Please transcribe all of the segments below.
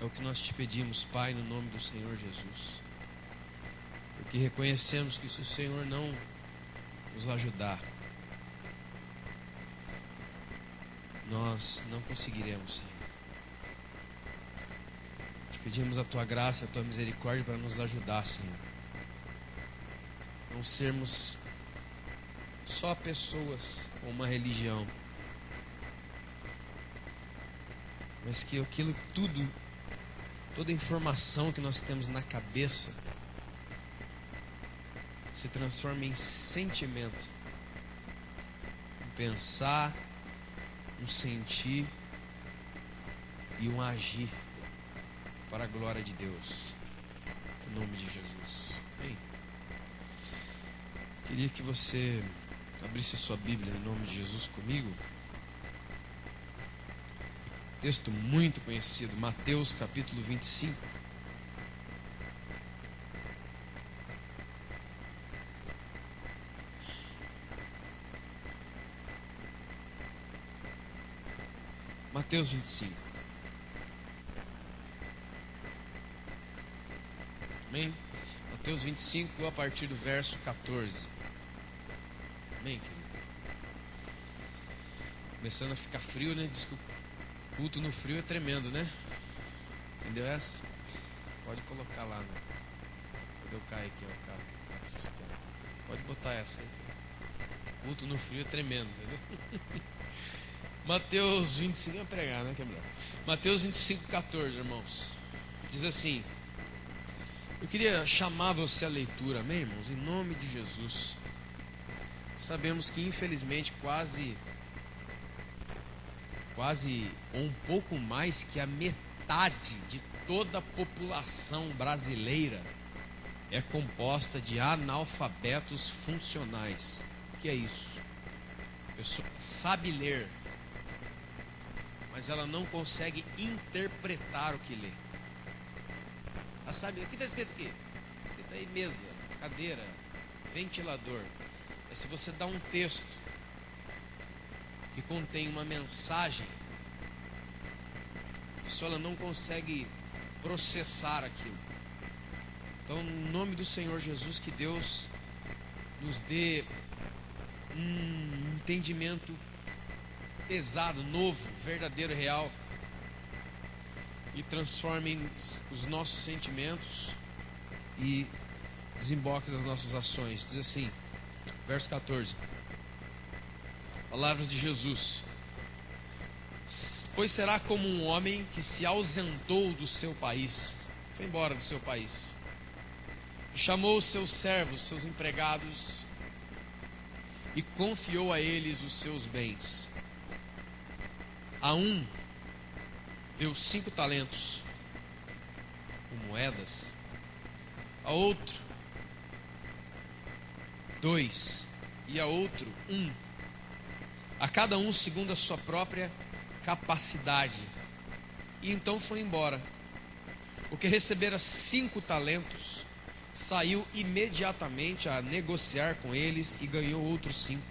o que nós te pedimos, Pai, no nome do Senhor Jesus. Porque reconhecemos que se o Senhor não nos ajudar, nós não conseguiremos, Senhor. Te pedimos a Tua graça, a Tua misericórdia para nos ajudar, Senhor. Não sermos só pessoas com uma religião, mas que toda informação que nós temos na cabeça se transforme em sentimento, um pensar, um sentir e um agir para a glória de Deus, em nome de Jesus. Amém. Queria que você abrisse a sua Bíblia em nome de Jesus comigo. Texto muito conhecido, Mateus capítulo 25. Mateus 25. Amém? Mateus 25, a partir do verso 14. Amém, querido? Começando a ficar frio, né? Diz que o culto no frio é tremendo, né? Entendeu essa? Pode colocar lá, né? Quando eu caio aqui, ó, o carro. Pode botar essa aí. Culto no frio é tremendo, entendeu? Mateus 25, vai pregar, né? Que é melhor. Mateus 25, 14, irmãos. Diz assim: eu queria chamar você à leitura, amém, irmãos? Em nome de Jesus. Sabemos que infelizmente quase ou um pouco mais que a metade de toda a população brasileira é composta de analfabetos funcionais. O que é isso? A pessoa sabe ler, mas ela não consegue interpretar o que lê. Ela sabe, o que está escrito aqui? Está escrito aí mesa, cadeira, ventilador. É se você dá um texto que contém uma mensagem, a pessoa ela não consegue processar aquilo. Então, no nome do Senhor Jesus, que Deus nos dê um entendimento pesado, novo, verdadeiro, real, e transforme os nossos sentimentos e desemboque das nossas ações. Diz assim, verso 14, palavras de Jesus: pois será como um homem que se ausentou do seu país, foi embora do seu país, chamou os seus servos, seus empregados, e confiou a eles os seus bens. A um deu 5 talentos com moedas, a outro 2, e a outro 1, a cada um segundo a sua própria capacidade. E então foi embora. O que recebera 5 talentos saiu imediatamente a negociar com eles e ganhou outros 5.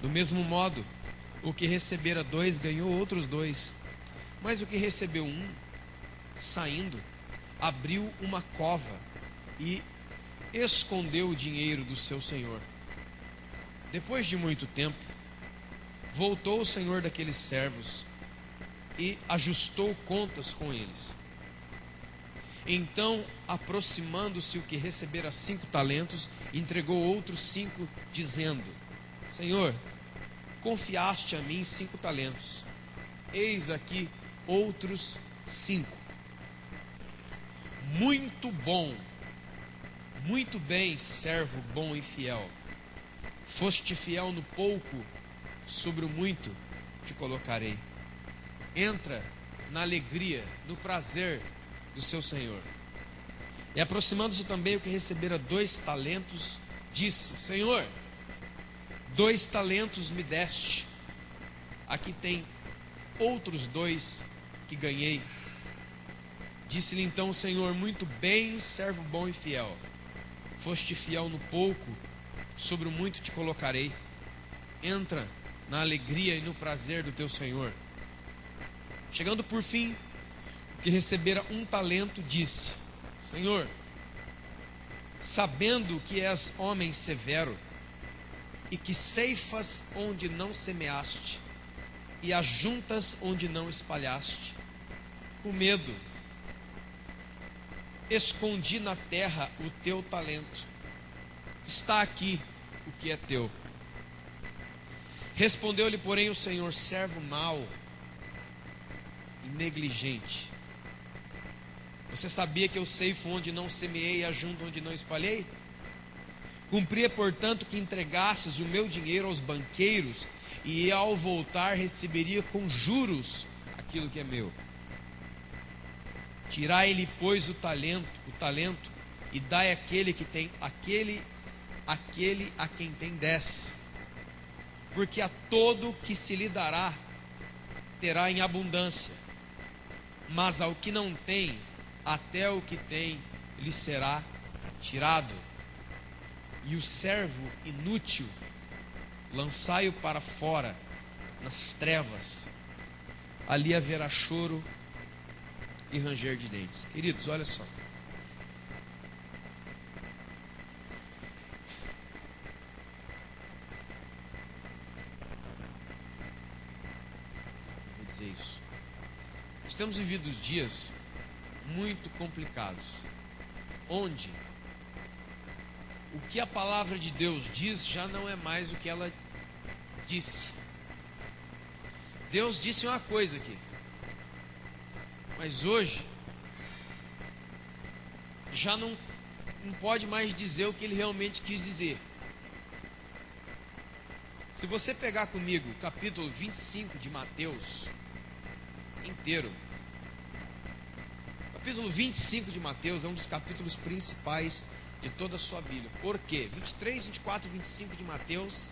Do mesmo modo, o que recebera 2 ganhou outros 2. Mas o que recebeu 1, saindo, abriu uma cova e escondeu o dinheiro do seu senhor. Depois de muito tempo, voltou o senhor daqueles servos e ajustou contas com eles. Então, aproximando-se o que recebera 5 talentos, entregou outros 5, dizendo: Senhor, confiaste a mim 5 talentos. Eis aqui outros 5. Muito bom, muito bem, servo bom e fiel. Foste fiel no pouco, sobre o muito te colocarei. Entra na alegria, no prazer do seu senhor. E aproximando-se também o que recebera 2 talentos, disse: Senhor, 2 talentos me deste, aqui tem outros 2 que ganhei. Disse-lhe então o Senhor: muito bem, servo bom e fiel. Foste fiel no pouco, sobre o muito te colocarei. Entra na alegria e no prazer do teu Senhor. Chegando por fim, o que recebera 1 talento, disse: Senhor, sabendo que és homem severo, e que ceifas onde não semeaste, e ajuntas onde não espalhaste, com medo, escondi na terra o teu talento. Está aqui o que é teu. Respondeu-lhe, porém, o Senhor: servo mau e negligente. Você sabia que eu ceifo onde não semeei e ajunto onde não espalhei? Cumpria, portanto, que entregasses o meu dinheiro aos banqueiros, e ao voltar receberia com juros aquilo que é meu. Tirai-lhe, pois, o talento, e dai aquele a quem tem 10. Porque a todo que se lhe dará, terá em abundância, mas ao que não tem, até o que tem lhe será tirado. E o servo inútil, lançai-o para fora, nas trevas, ali haverá choro e ranger de dentes. Queridos, olha só. Vou dizer isso. Nós temos vivido dias muito complicados, onde o que a palavra de Deus diz já não é mais o que ela disse. Deus disse uma coisa aqui, mas hoje já não pode mais dizer o que ele realmente quis dizer. Se você pegar comigo o capítulo 25 de Mateus inteiro, capítulo 25 de Mateus é um dos capítulos principais de toda a sua Bíblia. Por quê? 23, 24 e 25 de Mateus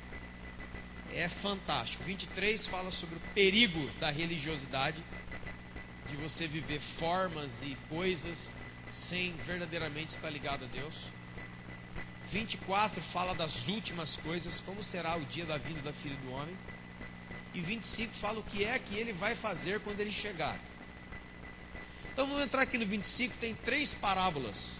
é fantástico. 23 fala sobre o perigo da religiosidade, de você viver formas e coisas sem verdadeiramente estar ligado a Deus. 24 fala das últimas coisas, como será o dia da vinda da Filha do Homem. E 25 fala o que é que ele vai fazer quando ele chegar. Então vamos entrar aqui no 25, tem 3 parábolas.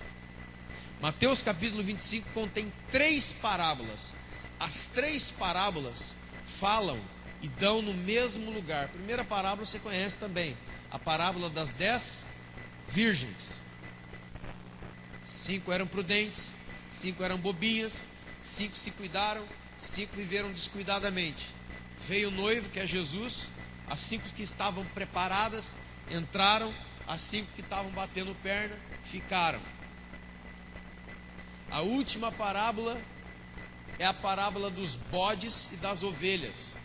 Mateus capítulo 25 contém 3 parábolas. As 3 parábolas falam e dão no mesmo lugar. A primeira parábola você conhece também, a parábola das 10 virgens. 5 eram prudentes, 5 eram bobinhas, 5 se cuidaram, 5 viveram descuidadamente. Veio o noivo, que é Jesus, as 5 que estavam preparadas entraram, as 5 que estavam batendo perna ficaram. A última parábola é a parábola dos bodes e das ovelhas.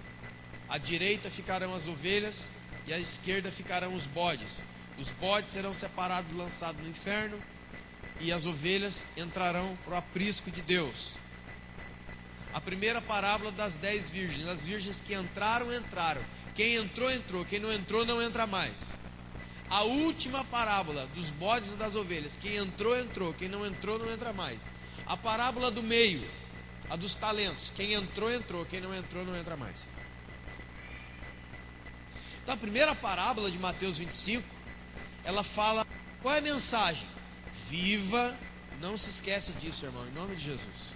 À direita ficarão as ovelhas e à esquerda ficarão os bodes. Os bodes serão separados e lançados no inferno, e as ovelhas entrarão para o aprisco de Deus. A primeira parábola das 10 virgens. As virgens que entraram, entraram. Quem entrou, entrou. Quem não entrou, não entra mais. A última parábola dos bodes e das ovelhas. Quem entrou, entrou. Quem não entrou, não entra mais. A parábola do meio, a dos talentos. Quem entrou, entrou. Quem não entrou, não entra mais. Então a primeira parábola de Mateus 25, ela fala, qual é a mensagem? Viva, não se esquece disso, irmão, em nome de Jesus.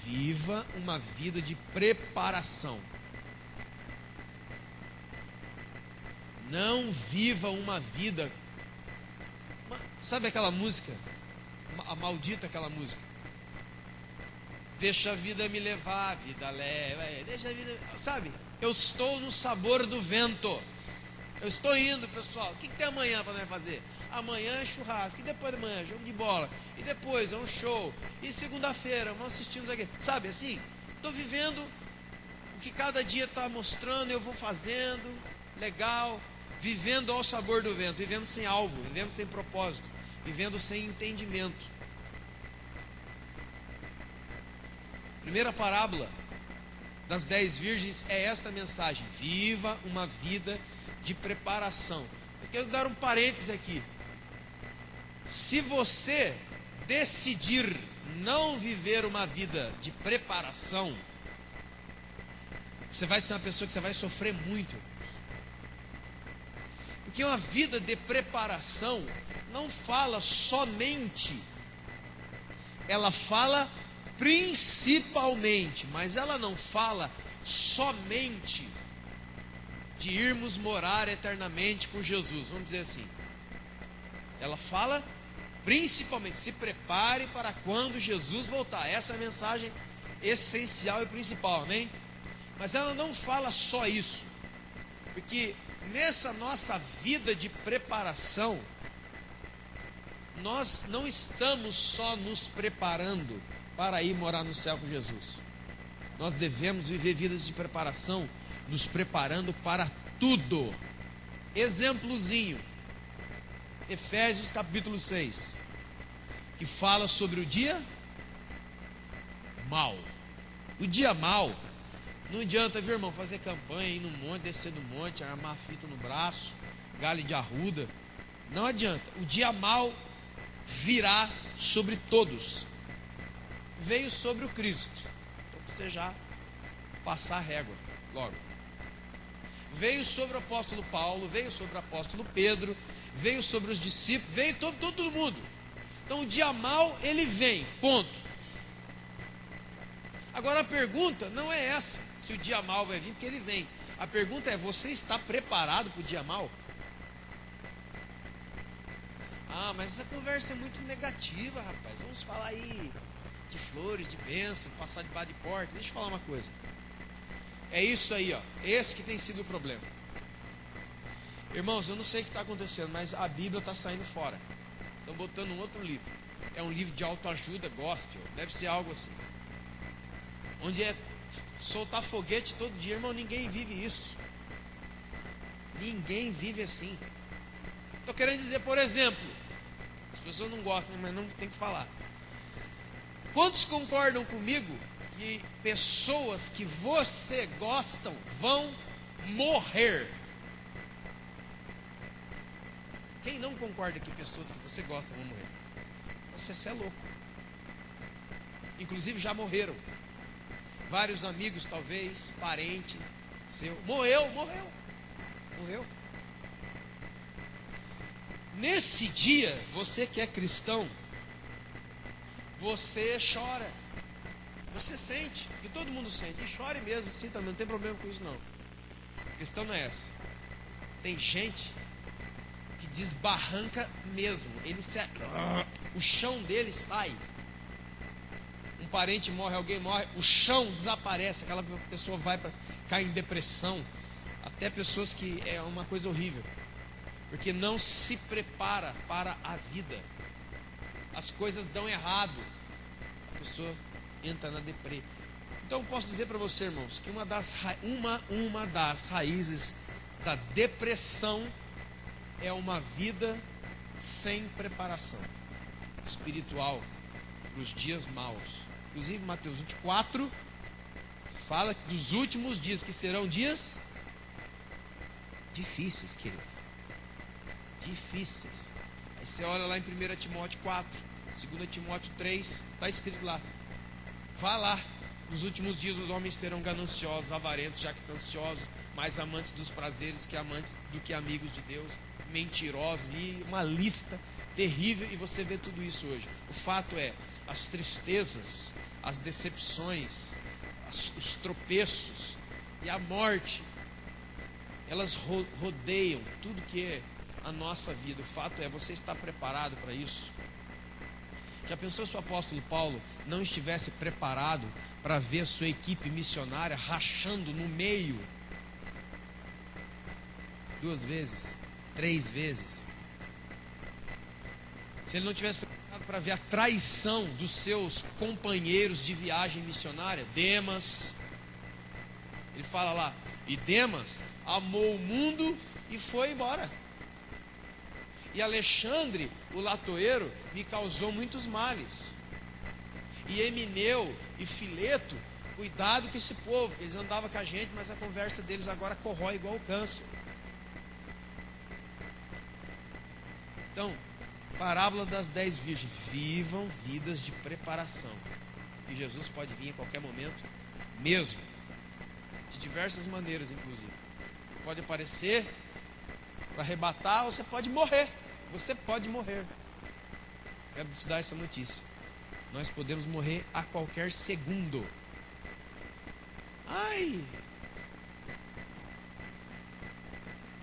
Viva uma vida de preparação. Não viva uma vida, sabe aquela música, a maldita aquela música, deixa a vida me levar, a vida leva, deixa a vida, sabe, eu estou no sabor do vento, eu estou indo, pessoal. O que tem amanhã para nós fazer? Amanhã é churrasco, e depois de amanhã jogo de bola, e depois é um show, e segunda-feira vamos assistir isso aqui, sabe assim, estou vivendo o que cada dia está mostrando, eu vou fazendo, legal, vivendo ao sabor do vento, vivendo sem alvo, vivendo sem propósito, vivendo sem entendimento. Primeira parábola das 10 virgens é esta mensagem: viva uma vida de preparação. Eu quero dar um parênteses aqui. Se você decidir não viver uma vida de preparação, você vai ser uma pessoa que você vai sofrer muito. Porque uma vida de preparação não fala somente, ela fala principalmente, mas ela não fala somente de irmos morar eternamente com Jesus, vamos dizer assim. Ela fala principalmente, se prepare para quando Jesus voltar. Essa é a mensagem essencial e principal, amém? Mas ela não fala só isso, porque nessa nossa vida de preparação, nós não estamos só nos preparando para ir morar no céu com Jesus. Nós devemos viver vidas de preparação, nos preparando para tudo. Exemplozinho, Efésios capítulo 6, que fala sobre o dia mau. O dia mau, não adianta, viu, irmão, fazer campanha, ir no monte, descer no monte, armar a fita no braço, galho de arruda. Não adianta. O dia mau virá sobre todos. Veio sobre o Cristo. Então você já passar a régua logo. Veio sobre o apóstolo Paulo, veio sobre o apóstolo Pedro, veio sobre os discípulos, veio todo mundo. Então o dia mau, ele vem, ponto. Agora a pergunta não é essa, se o dia mau vai vir, porque ele vem. A pergunta é, você está preparado para o dia mau? Ah, mas essa conversa é muito negativa, rapaz. Vamos falar aí de flores, de bênção, passar debaixo de porta. Deixa eu falar uma coisa. É isso aí, ó. Esse que tem sido o problema. Irmãos, eu não sei o que está acontecendo, mas a Bíblia está saindo fora. Estão botando um outro livro. É um livro de autoajuda, gospel. Deve ser algo assim. Onde é soltar foguete todo dia. Irmão, ninguém vive isso. Ninguém vive assim. Estou querendo dizer, por exemplo, as pessoas não gostam, mas não tem que falar. Quantos concordam comigo que pessoas que você gostam vão morrer? Quem não concorda que pessoas que você gosta vão morrer? Você é louco. Inclusive já morreram. Vários amigos, talvez, parente seu. Morreu. Nesse dia, você que é cristão, você chora. Você sente, que todo mundo sente. E chore mesmo, sinta, não tem problema com isso não. A questão não é essa. Tem gente que desbarranca mesmo. O chão dele sai. Um parente morre, alguém morre, o chão desaparece. Aquela pessoa vai para cair em depressão. Até pessoas que é uma coisa horrível. Porque não se prepara para a vida. As coisas dão errado. A pessoa entra na deprê. Então eu posso dizer para você, irmãos, que uma das raízes da depressão é uma vida sem preparação espiritual para os dias maus. Inclusive Mateus 24 fala dos últimos dias, que serão dias difíceis, queridos. Difíceis. Aí você olha lá em 1 Timóteo 4, 2 Timóteo 3, está escrito lá. Vá lá. Nos últimos dias os homens serão gananciosos, avarentos, jactanciosos, mais amantes dos prazeres do que amigos de Deus, mentirosos, e uma lista terrível, e você vê tudo isso hoje. O fato é, as tristezas, as decepções, os tropeços e a morte, elas rodeiam tudo que é a nossa vida. O fato é, você está preparado para isso? Já pensou se o apóstolo Paulo não estivesse preparado para ver a sua equipe missionária rachando no meio? 2 vezes, 3 vezes. Se ele não tivesse preparado para ver a traição dos seus companheiros de viagem missionária, Demas, ele fala lá, e Demas amou o mundo e foi embora. E Alexandre, o latoeiro, me causou muitos males. E Emineu e Fileto, cuidado com esse povo, que eles andavam com a gente, mas a conversa deles agora corrói igual o câncer. Então, parábola das 10 virgens. Vivam vidas de preparação. E Jesus pode vir em qualquer momento, mesmo. De diversas maneiras, inclusive. Pode aparecer para arrebatar, você pode morrer. Você pode morrer. Quero te dar essa notícia. Nós podemos morrer a qualquer segundo. Ai!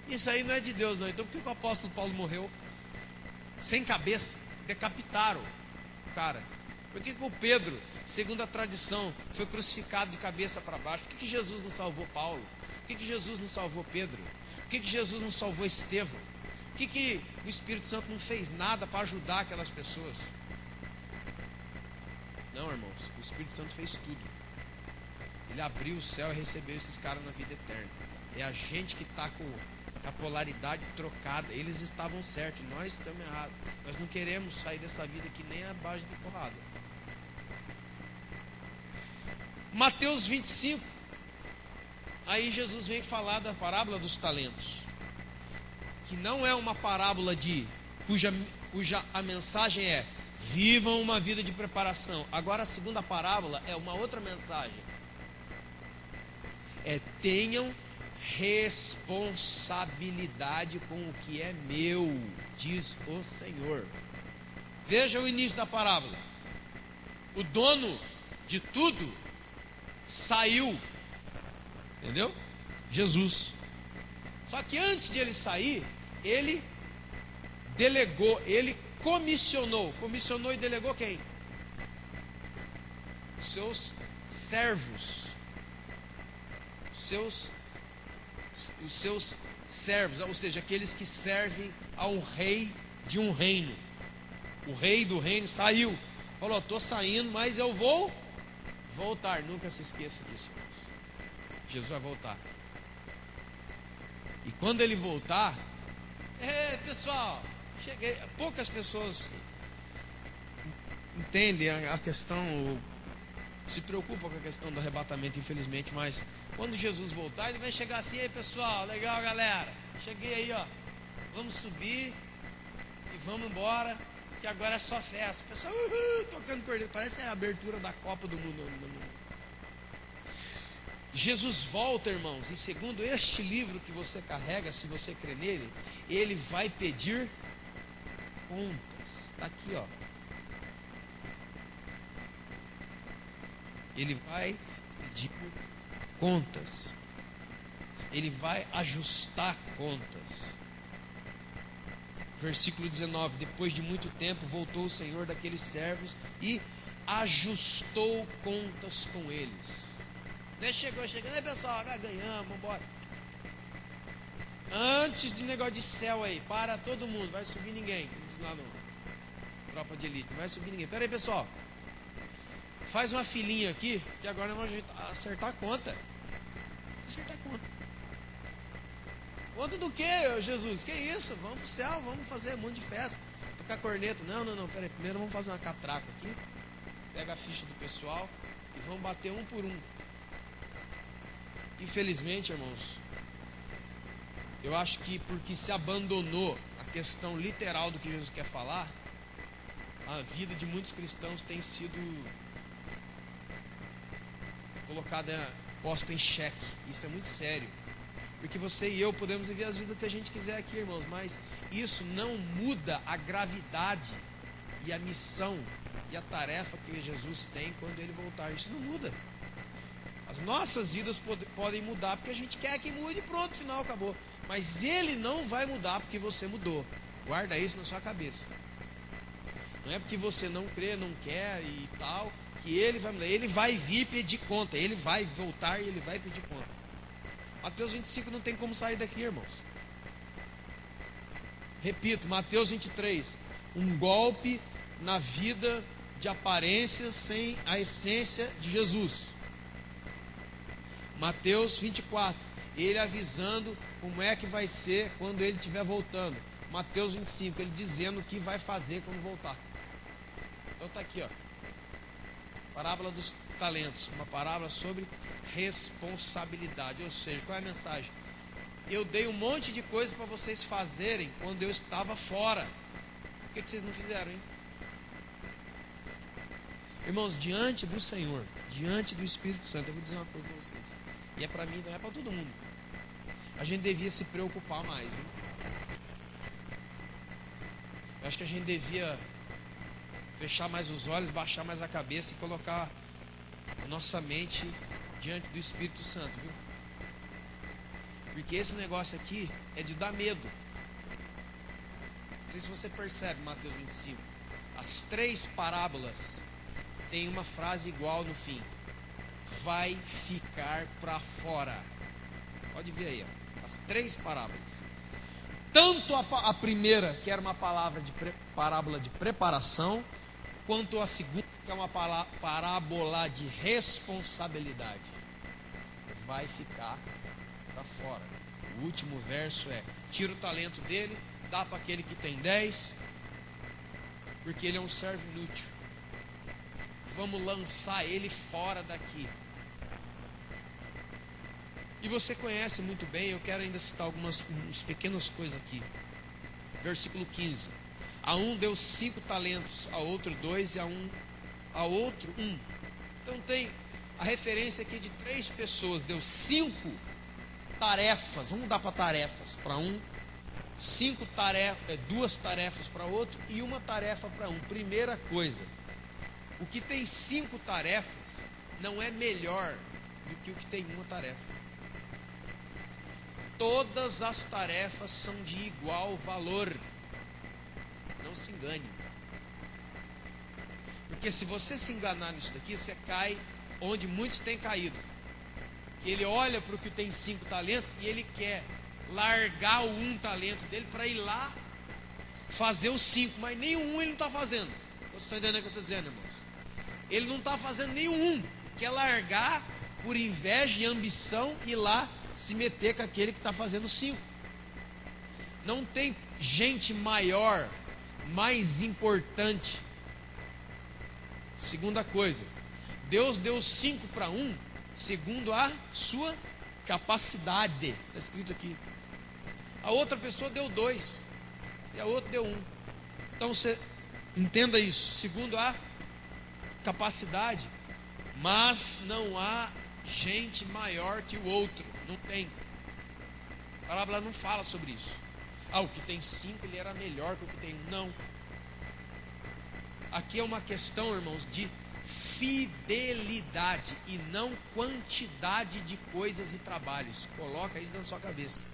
Isso aí não é de Deus, não. Então por que o apóstolo Paulo morreu sem cabeça? Decapitaram o cara. Por que o Pedro, segundo a tradição, foi crucificado de cabeça para baixo? Por que Jesus não salvou Paulo? Por que Jesus não salvou Pedro? Por que Jesus não salvou Estevão? Por que o Espírito Santo não fez nada para ajudar aquelas pessoas? Não, irmãos, o Espírito Santo fez tudo. Ele abriu o céu e recebeu esses caras na vida eterna. É a gente que está com a polaridade trocada. Eles estavam certos, nós estamos errados. Nós não queremos sair dessa vida aqui nem a base de porrada. Mateus 25. Aí Jesus vem falar da parábola dos talentos, que não é uma parábola cuja a mensagem é: vivam uma vida de preparação. Agora a segunda parábola é uma outra mensagem. Tenham responsabilidade com o que é meu, diz o Senhor. Veja o início da parábola. O dono de tudo saiu, entendeu? Jesus. Só que antes de ele sair, ele delegou, ele comissionou e delegou quem? Os seus servos. Os seus servos, ou seja, aqueles que servem ao rei de um reino. O rei do reino saiu, falou: estou saindo, mas eu vou voltar. Nunca se esqueça disso, irmãos. Jesus vai voltar. E quando ele voltar, pessoal, cheguei. Poucas pessoas entendem a questão, se preocupam com a questão do arrebatamento, infelizmente, mas quando Jesus voltar, ele vai chegar assim: ei pessoal, legal galera, cheguei aí, ó, vamos subir e vamos embora, que agora é só festa. O pessoal tocando cordeiro, parece a abertura da Copa do Mundo. Jesus volta, irmãos, e segundo este livro que você carrega, se você crê nele, ele vai pedir contas. Está aqui, ó. Ele vai pedir contas. Ele vai ajustar contas. Versículo 19: depois de muito tempo voltou o Senhor daqueles servos e ajustou contas com eles. Chegou, né pessoal, ganhamos, vamos embora. Antes de negócio de céu aí, para todo mundo, vai subir ninguém. Vamos lá no tropa de elite, não vai subir ninguém. Pera aí pessoal, faz uma filinha aqui, que agora nós vamos acertar a conta. Acertar a conta. Conta do que, Jesus? Que isso? Vamos pro céu, vamos fazer um monte de festa, tocar corneta. Não, pera aí, primeiro vamos fazer uma catraca aqui. Pega a ficha do pessoal e vamos bater um por um. Infelizmente, irmãos, eu acho que porque se abandonou a questão literal do que Jesus quer falar, a vida de muitos cristãos tem sido colocada, posta em xeque. Isso é muito sério, porque você e eu podemos viver as vidas que a gente quiser aqui, irmãos, mas isso não muda a gravidade e a missão e a tarefa que Jesus tem quando ele voltar. Isso não muda. As nossas vidas podem mudar porque a gente quer que mude e pronto, final, acabou. Mas ele não vai mudar porque você mudou. Guarda isso na sua cabeça. Não é porque você não crê, não quer e tal, que ele vai mudar. Ele vai vir pedir conta. Ele vai voltar e ele vai pedir conta. Mateus 25 não tem como sair daqui, irmãos. Repito, Mateus 23. Um golpe na vida de aparências sem a essência de Jesus. Mateus 24, ele avisando como é que vai ser quando ele estiver voltando. Mateus 25, ele dizendo o que vai fazer quando voltar. Então está aqui, ó. Parábola dos talentos, uma parábola sobre responsabilidade. Ou seja, qual é a mensagem? Eu dei um monte de coisa para vocês fazerem quando eu estava fora. Por que vocês não fizeram, hein? Irmãos, diante do Senhor, diante do Espírito Santo, eu vou dizer uma coisa para vocês. E é para mim, não é para todo mundo. A gente devia se preocupar mais, viu? Eu acho que a gente devia fechar mais os olhos, baixar mais a cabeça e colocar a nossa mente diante do Espírito Santo, viu? Porque esse negócio aqui é de dar medo. Não sei se você percebe, Mateus 25. As 3 parábolas têm uma frase igual no fim: vai ficar para fora. Pode ver aí, ó. As 3 parábolas. Tanto a primeira, que era uma parábola de preparação, quanto a segunda, que é uma parábola de responsabilidade. Vai ficar para fora. O último verso é: tira o talento dele, dá para aquele que tem 10, porque ele é um servo inútil. Vamos lançar ele fora daqui. E você conhece muito bem, eu quero ainda citar algumas pequenas coisas aqui. Versículo 15. A um deu 5 talentos, a outro 2 e a outro 1. Então tem a referência aqui de 3 pessoas. Deu 5 tarefas. Vamos dar para tarefas para um, 2 tarefas para outro e 1 tarefa para um. Primeira coisa, o que tem 5 tarefas não é melhor do que o que tem 1 tarefa. Todas as tarefas são de igual valor. Não se engane. Porque se você se enganar nisso daqui, você cai onde muitos têm caído. Que ele olha para o que tem 5 talentos e ele quer largar o 1 talento dele para ir lá fazer os 5, mas nenhum ele não está fazendo. Vocês estão entendendo o que eu estou dizendo, irmãos? Ele não está fazendo nenhum. Quer largar por inveja e ambição e ir lá se meter com aquele que está fazendo 5. Não tem gente maior, mais importante. Segunda coisa, Deus deu 5 para um, segundo a sua capacidade. Está escrito aqui. A outra pessoa deu 2 e a outra deu 1. Então você entenda isso, segundo a capacidade. Mas não há gente maior que o outro. Não tem. A parábola não fala sobre isso. O que tem 5 ele era melhor que o que tem 1. Não. Aqui é uma questão, irmãos, de fidelidade e não quantidade de coisas e trabalhos. Coloca isso na sua cabeça.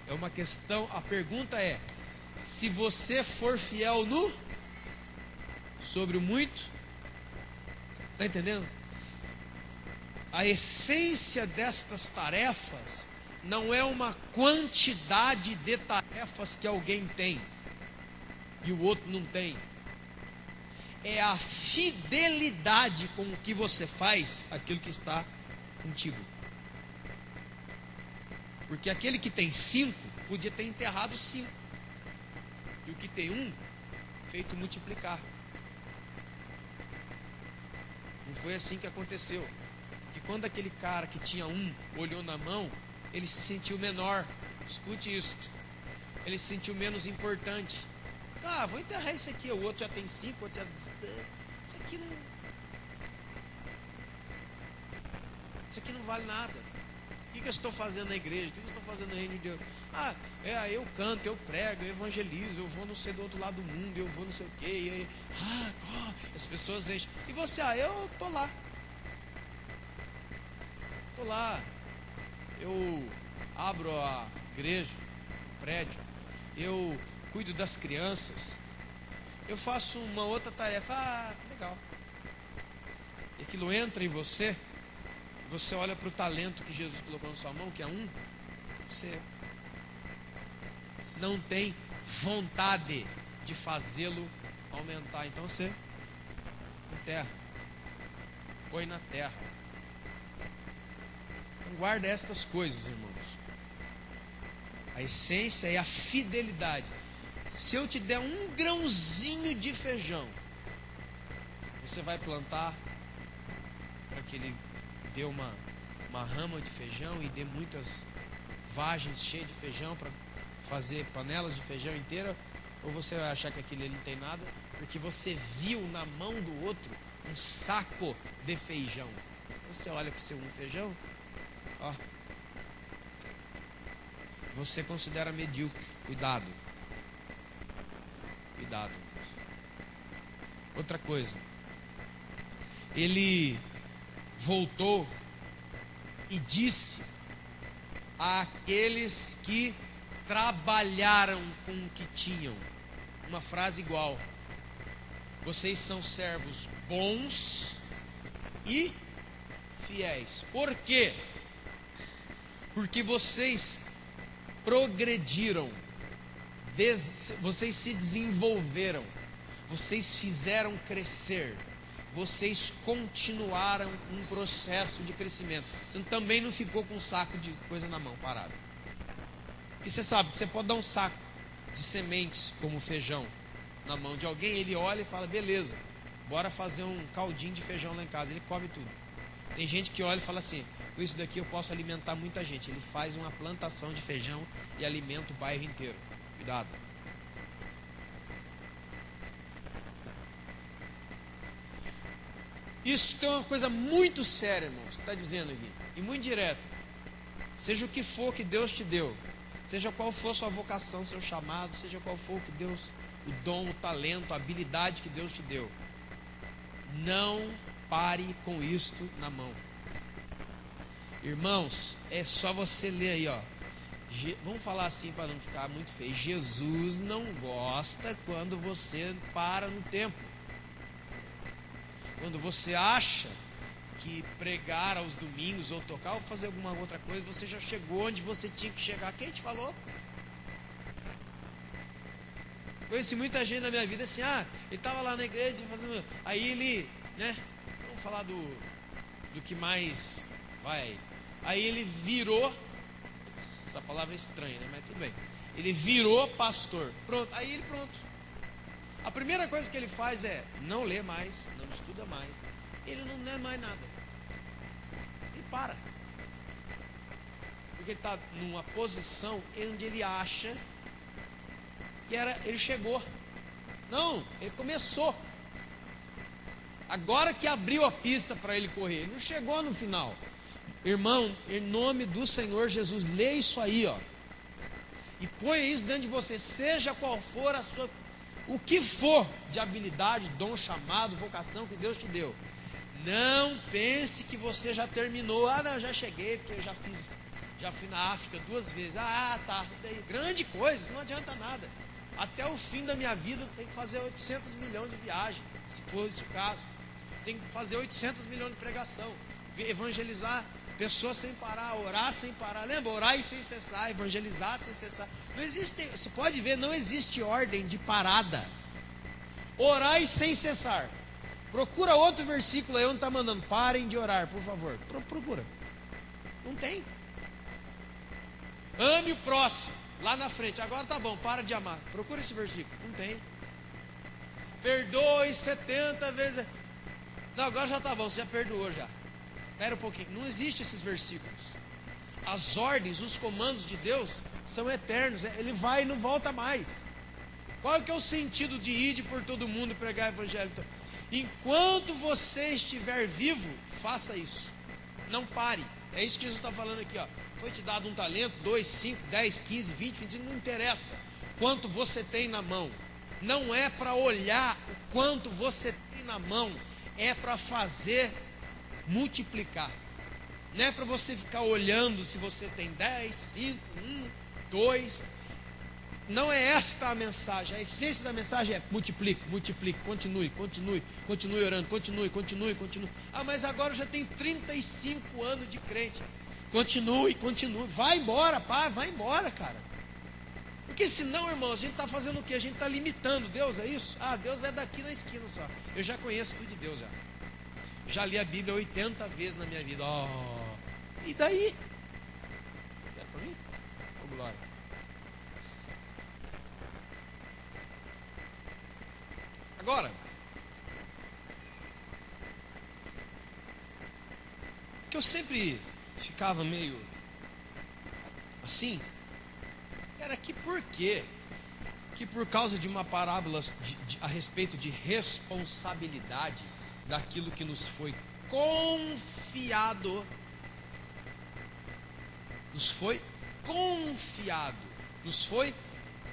É uma questão, a pergunta é: se você for fiel no sobre o muito, está entendendo? A essência destas tarefas não é uma quantidade de tarefas que alguém tem e o outro não tem. É a fidelidade com o que você faz aquilo que está contigo. Porque aquele que tem 5 podia ter enterrado 5. E o que tem 1 feito multiplicar. Não foi assim que aconteceu. Que quando aquele cara que tinha 1 olhou na mão, ele se sentiu menor. Escute isso. Ele se sentiu menos importante. Vou enterrar isso aqui. O outro já tem 5, o outro já... Isso aqui não vale nada. O que eu estou fazendo na igreja? O que eu estou fazendo no reino de Deus? Eu canto, eu prego, eu evangelizo, eu vou não sei do outro lado do mundo, eu vou não sei o quê. E aí, as pessoas enchem. E você, eu estou lá. Estou lá. Eu abro a igreja, o prédio. Eu cuido das crianças. Eu faço uma outra tarefa. Legal. E aquilo entra em você. Você olha para o talento que Jesus colocou na sua mão, que é 1. Você não tem vontade de fazê-lo aumentar. Então você enterra. Põe na terra. Então guarda estas coisas, irmãos. A essência é a fidelidade. Se eu te der um grãozinho de feijão, você vai plantar para que ele dê uma rama de feijão e dê muitas vagens cheias de feijão para fazer panelas de feijão inteira? Ou você vai achar que aquilo ali não tem nada porque você viu na mão do outro um saco de feijão? Você olha para o seu feijão, você considera medíocre. Cuidado. Cuidado. Outra coisa, ele voltou e disse àqueles que trabalharam com o que tinham, uma frase igual: vocês são servos bons e fiéis. Por quê? Porque vocês progrediram, vocês se desenvolveram, vocês fizeram crescer, vocês continuaram um processo de crescimento. Você também não ficou com um saco de coisa na mão, parado. Porque você sabe que você pode dar um saco de sementes, como feijão, na mão de alguém, ele olha e fala: beleza, bora fazer um caldinho de feijão lá em casa. Ele come tudo. Tem gente que olha e fala assim: com isso daqui eu posso alimentar muita gente. Ele faz uma plantação de feijão e alimenta o bairro inteiro. Cuidado. Isso tem uma coisa muito séria, irmãos, que está dizendo aqui, e muito direta. Seja o que for que Deus te deu, seja qual for a sua vocação, seu chamado, seja qual for que Deus, o dom, o talento, a habilidade que Deus te deu, não pare com isto na mão. Irmãos, é só você ler aí, ó. Vamos falar assim para não ficar muito feio. Jesus não gosta quando você para no tempo. Quando você acha que pregar aos domingos ou tocar ou fazer alguma outra coisa, você já chegou onde você tinha que chegar. Quem te falou? Conheci muita gente na minha vida assim: ele estava lá na igreja fazendo. Aí ele, né? Vamos falar do que mais vai. Aí ele virou. Essa palavra é estranha, né? Mas tudo bem. Ele virou pastor. Pronto. Aí ele pronto. A primeira coisa que ele faz é não lê mais, não estuda mais. Ele não lê mais nada. Ele para. Porque ele está numa posição onde ele acha que ele chegou. Não, ele começou. Agora que abriu a pista para ele correr. Ele não chegou no final. Irmão, em nome do Senhor Jesus, lê isso aí, ó. E ponha isso dentro de você, seja qual for o que for de habilidade, dom, chamado, vocação que Deus te deu. Não pense que você já terminou. Não, já cheguei, porque eu já fui na África 2 vezes. Tá, grande coisa, isso não adianta nada. Até o fim da minha vida eu tenho que fazer 800 milhões de viagens, se for esse o caso. Tem que fazer 800 milhões de pregação, evangelizar pessoas sem parar, orar sem parar. Lembra? Orar sem cessar, evangelizar sem cessar. Não existe, você pode ver, não existe ordem de parada. Orar sem cessar. Procura outro versículo aí onde está mandando: parem de orar, por favor. Procura. Não tem. Ame o próximo, lá na frente. Agora tá bom, para de amar. Procura esse versículo. Não tem. Perdoe 70 vezes. Não, agora já tá bom, você já perdoou já. Espera um pouquinho. Não existem esses versículos. As ordens, os comandos de Deus são eternos. Ele vai e não volta mais. Qual é que é o sentido de ir por todo mundo pregar o evangelho? Enquanto você estiver vivo, faça isso. Não pare. É isso que Jesus está falando aqui, ó. Foi te dado um talento, 2, 5, 10, 15, 20, 25, não interessa quanto você tem na mão. Não é para olhar o quanto você tem na mão, é para fazer multiplicar. Não é para você ficar olhando se você tem 10, 5, 1, 2. Não é esta a mensagem. A essência da mensagem é multiplique, continue orando, continue. Mas agora eu já tenho 35 anos de crente. Continue. Vai embora, vai embora, cara. Porque senão, irmão, a gente está fazendo o quê? A gente está limitando Deus, é isso? Deus é daqui na esquina só. Eu já conheço tudo de Deus já. Já li a Bíblia 80 vezes na minha vida. E daí? Você quer para mim? Ô, glória. Agora, que eu sempre ficava meio assim, era que por quê? Que por causa de uma parábola a respeito de responsabilidade daquilo que nos foi confiado, nos foi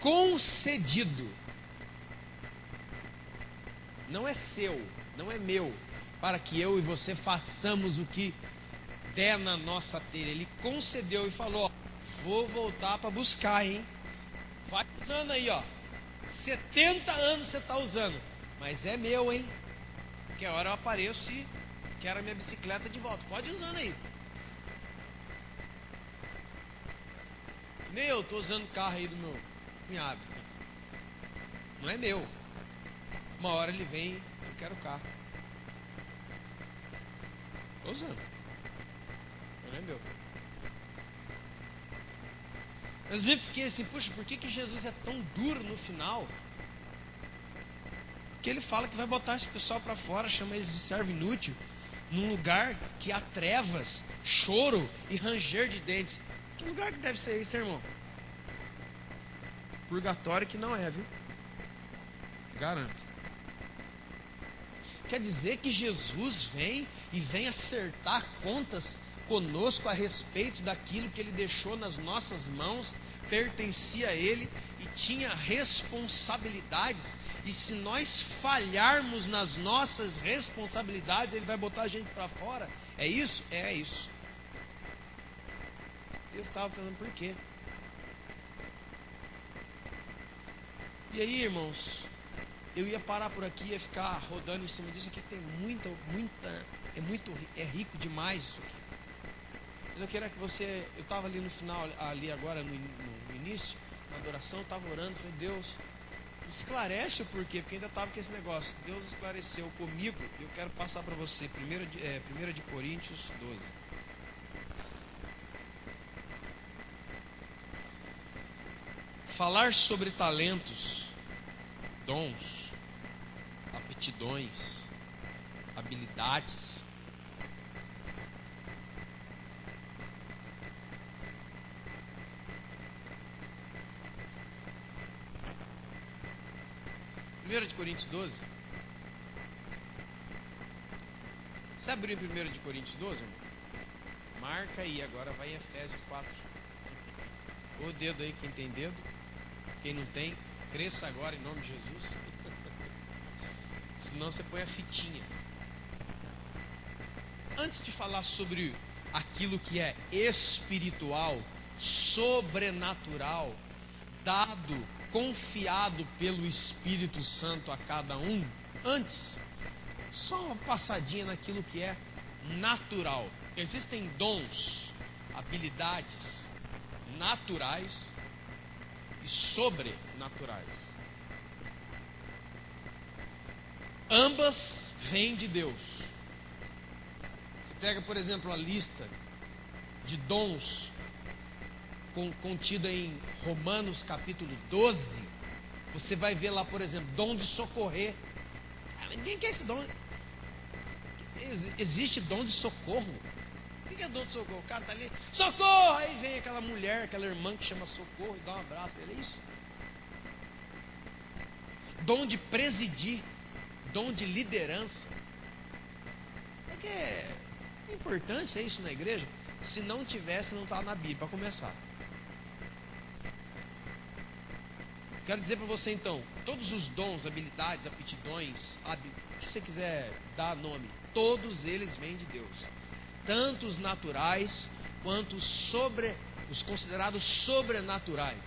concedido. não é seu, não é meu, para que eu e você façamos o que der na nossa telha. Ele concedeu e falou, ó, vou voltar para buscar, hein? Vai usando aí, ó. 70 anos você está usando, mas é meu, hein? Que a hora eu apareço e quero a minha bicicleta de volta. Pode ir usando aí. Meu, estou usando o carro aí do meu cunhado. Não é meu. Uma hora ele vem, eu quero o carro. Estou usando. Não é meu. Mas eu fiquei assim, puxa, por que Jesus é tão duro no final? Porque ele fala que vai botar esse pessoal para fora, chama eles de servo inútil, num lugar que há trevas, choro e ranger de dentes. Que lugar que deve ser esse, irmão? Purgatório que não é, viu? Garanto. Quer dizer que Jesus vem e vem acertar contas conosco a respeito daquilo que ele deixou nas nossas mãos, pertencia a ele e tinha responsabilidades, e se nós falharmos nas nossas responsabilidades, ele vai botar a gente para fora. É isso? É isso. Eu ficava falando, por quê? E aí, irmãos, eu ia parar por aqui, ia ficar rodando em cima disso aqui, que tem é rico demais isso aqui. Mas eu queria que você, eu estava ali no final, ali agora no início, na adoração, eu estava orando, falei, Deus, esclarece o porquê, porque ainda estava com esse negócio. Deus esclareceu comigo, e eu quero passar para você, 1 de Coríntios 12. Falar sobre talentos, dons, aptidões, habilidades. Primeiro de Coríntios 12. Você abriu em 1 de Coríntios 12? Irmão? Marca aí, agora vai em Efésios 4. O dedo aí, quem tem dedo. Quem não tem, cresça agora em nome de Jesus. Senão você põe a fitinha. Antes de falar sobre aquilo que é espiritual, sobrenatural, dado, confiado pelo Espírito Santo a cada um, antes, só uma passadinha naquilo que é natural. Existem dons, habilidades naturais e sobrenaturais. Ambas vêm de Deus. Você pega, por exemplo, a lista de dons contida em Romanos capítulo 12. Você vai ver lá, por exemplo, dom de socorrer. Ninguém quer esse dom. Existe dom de socorro. O que é dom de socorro? O cara está ali, socorro! Aí vem aquela mulher, aquela irmã que chama socorro e dá um abraço. Ele é isso. Dom de presidir, dom de liderança. Porque tem importância isso na igreja? Se não tivesse, não está na Bíblia, para começar. Quero dizer para você então, todos os dons, habilidades, aptidões, o que você quiser dar nome, todos eles vêm de Deus. Tanto os naturais, quanto os considerados sobrenaturais.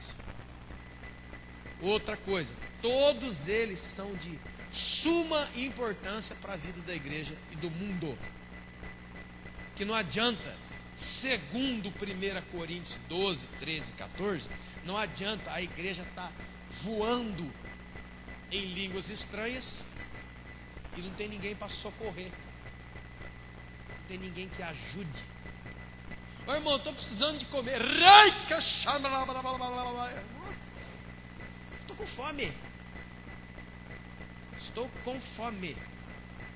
Outra coisa, todos eles são de suma importância para a vida da igreja e do mundo. Que não adianta, segundo 1 Coríntios 12, 13, 14, não adianta a igreja estar voando em línguas estranhas e não tem ninguém para socorrer. Não tem ninguém que ajude. Ô irmão, estou precisando de comer. Nossa, estou com fome. Estou com fome.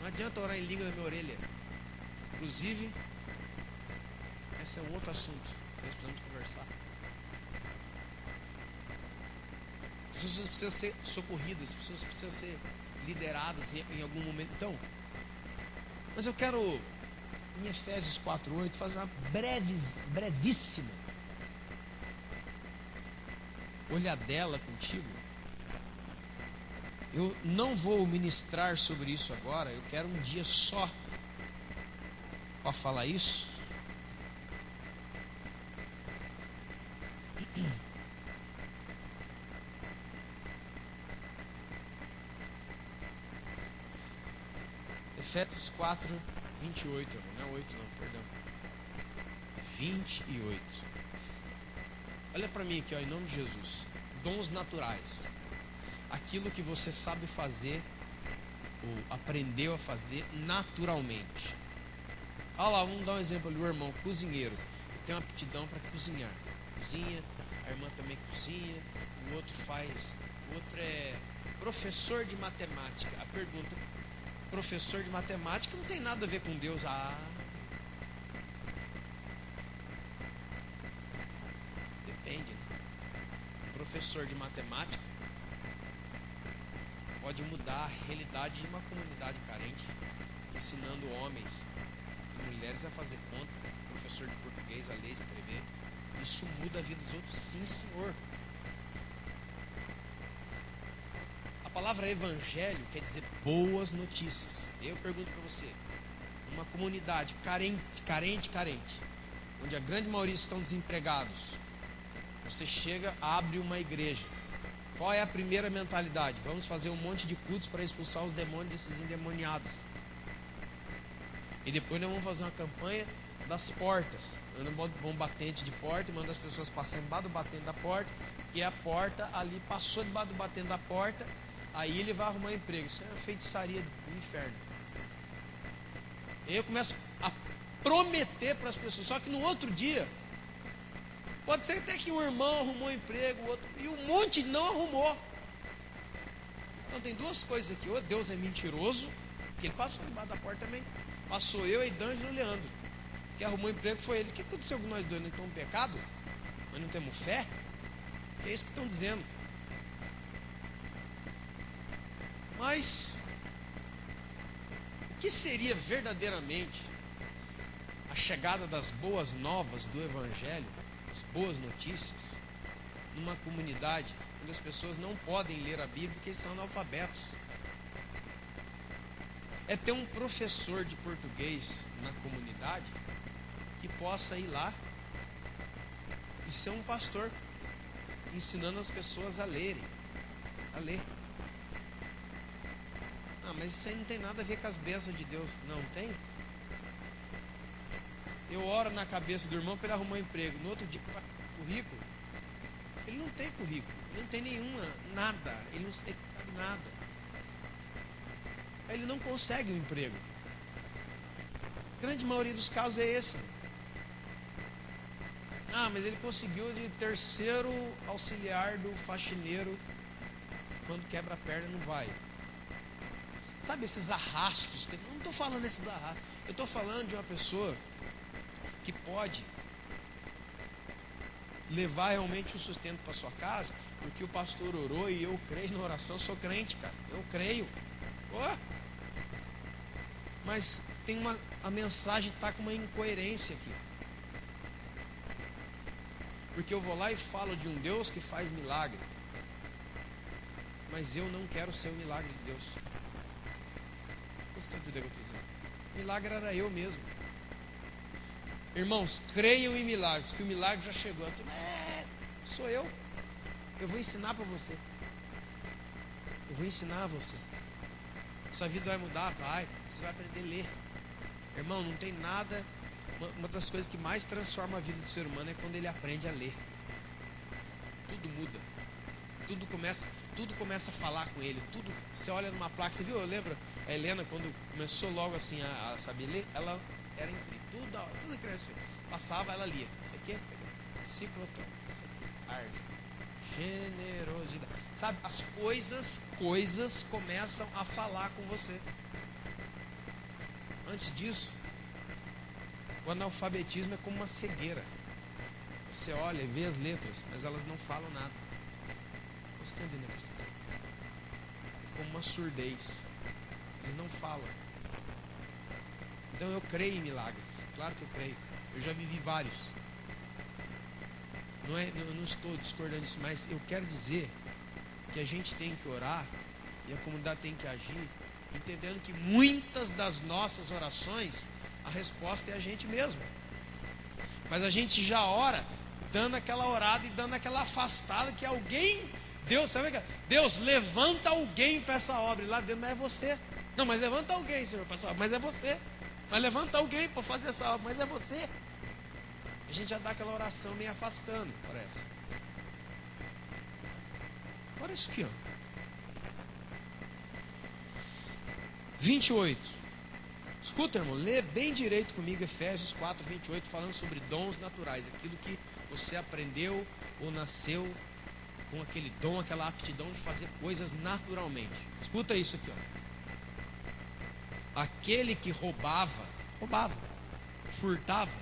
Não adianta orar em língua na minha orelha. Inclusive, esse é um outro assunto que nós precisamos conversar. As pessoas precisam ser socorridas, as pessoas precisam ser lideradas em algum momento. Então, mas eu quero, em Efésios 4:8, fazer uma brevíssima olhadela contigo Eu não vou ministrar sobre isso agora. Eu quero um dia só para falar isso. Efésios 4, 28. Não é 8 não, perdão. 28. Olha para mim aqui, ó, em nome de Jesus. Dons naturais. Aquilo que você sabe fazer ou aprendeu a fazer naturalmente. Olha lá, vamos dar um exemplo ali, o irmão cozinheiro. Ele tem uma aptidão para cozinhar. Cozinha, a irmã também cozinha, o outro faz. O outro é professor de matemática. A pergunta, professor de matemática não tem nada a ver com Deus. Depende, né? Professor de matemática pode mudar a realidade de uma comunidade carente, ensinando homens e mulheres a fazer conta, professor de português a ler e escrever. Isso muda a vida dos outros, sim, senhor. A palavra evangelho quer dizer boas notícias. Eu pergunto para você, uma comunidade carente, onde a grande maioria estão desempregados, você chega, abre uma igreja. Qual é a primeira mentalidade? Vamos fazer um monte de cultos para expulsar os demônios desses endemoniados. E depois nós vamos fazer uma campanha das portas. Vamos batente de porta e manda as pessoas passarem debaixo do batente da porta, porque a porta ali passou debaixo do batente da porta, aí ele vai arrumar emprego. Isso é uma feitiçaria do inferno. E eu começo a prometer para as pessoas, só que no outro dia, pode ser até que um irmão arrumou um emprego, o outro, e um monte não arrumou. Então tem duas coisas aqui. Ou Deus é mentiroso, que ele passou debaixo da porta também. Passou eu e D'Angelo e Leandro. Que arrumou emprego foi ele. O que aconteceu com nós dois? Nós estamos em pecado? Nós não temos fé? É isso que estão dizendo. Mas o que seria verdadeiramente a chegada das boas novas do Evangelho, as boas notícias, numa comunidade onde as pessoas não podem ler a Bíblia porque são analfabetos? É ter um professor de português na comunidade que possa ir lá e ser um pastor, ensinando as pessoas a lerem, a ler. Mas isso aí não tem nada a ver com as bênçãos de Deus. Não tem? Eu oro na cabeça do irmão para ele arrumar um emprego. No outro dia, currículo. Ele não tem currículo, ele não tem nenhuma, nada, ele não sabe nada. Ele não consegue um emprego. A grande maioria dos casos é esse. Mas ele conseguiu de terceiro auxiliar do faxineiro. Quando quebra a perna não vai. Sabe esses arrastos? Eu não estou falando desses arrastos. Eu estou falando de uma pessoa que pode levar realmente o sustento para sua casa, porque o pastor orou e eu creio na oração. Sou crente, cara. Eu creio. Mas tem a mensagem está com uma incoerência aqui. Porque eu vou lá e falo de um Deus que faz milagre, mas eu não quero ser o milagre de Deus. Você está entendendo o que eu estou dizendo? O milagre era eu mesmo. Irmãos, creiam em milagres, que o milagre já chegou. Sou eu. Eu vou ensinar para você. Eu vou ensinar a você. Sua vida vai mudar? Vai. Você vai aprender a ler. Irmão, não tem nada. Uma das coisas que mais transforma a vida do ser humano é quando ele aprende a ler. Tudo muda. Tudo começa a falar com ele. Tudo. Você olha numa placa, você viu? Eu lembro a Helena, quando começou logo assim a saber ler, ela era incrível. Tudo criança passava, ela lia. Isso aqui, ciclotron, arjo, generosidade. Sabe, as coisas começam a falar com você. Antes disso, o analfabetismo é como uma cegueira. Você olha e vê as letras, mas elas não falam nada. Você está entendendo isso? É como uma surdez. Eles não falam. Então eu creio em milagres. Claro que eu creio. Eu já vivi vários. Eu não estou discordando disso, mas eu quero dizer que a gente tem que orar e a comunidade tem que agir, entendendo que muitas das nossas orações, a resposta é a gente mesmo. Mas a gente já ora, dando aquela orada e dando aquela afastada que alguém, Deus, sabe que Deus, levanta alguém para essa obra, e lá dentro, mas é você. Não, mas levanta alguém, Senhor, para essa obra, mas é você. Mas levanta alguém para fazer essa obra, mas é você. A gente já dá aquela oração meio afastando, parece. Olha isso aqui, ó. 28. Escuta, irmão, lê bem direito comigo Efésios 4, 28, falando sobre dons naturais, aquilo que você aprendeu ou nasceu com aquele dom, aquela aptidão de fazer coisas naturalmente. Escuta isso aqui, ó. Aquele que roubava, furtava,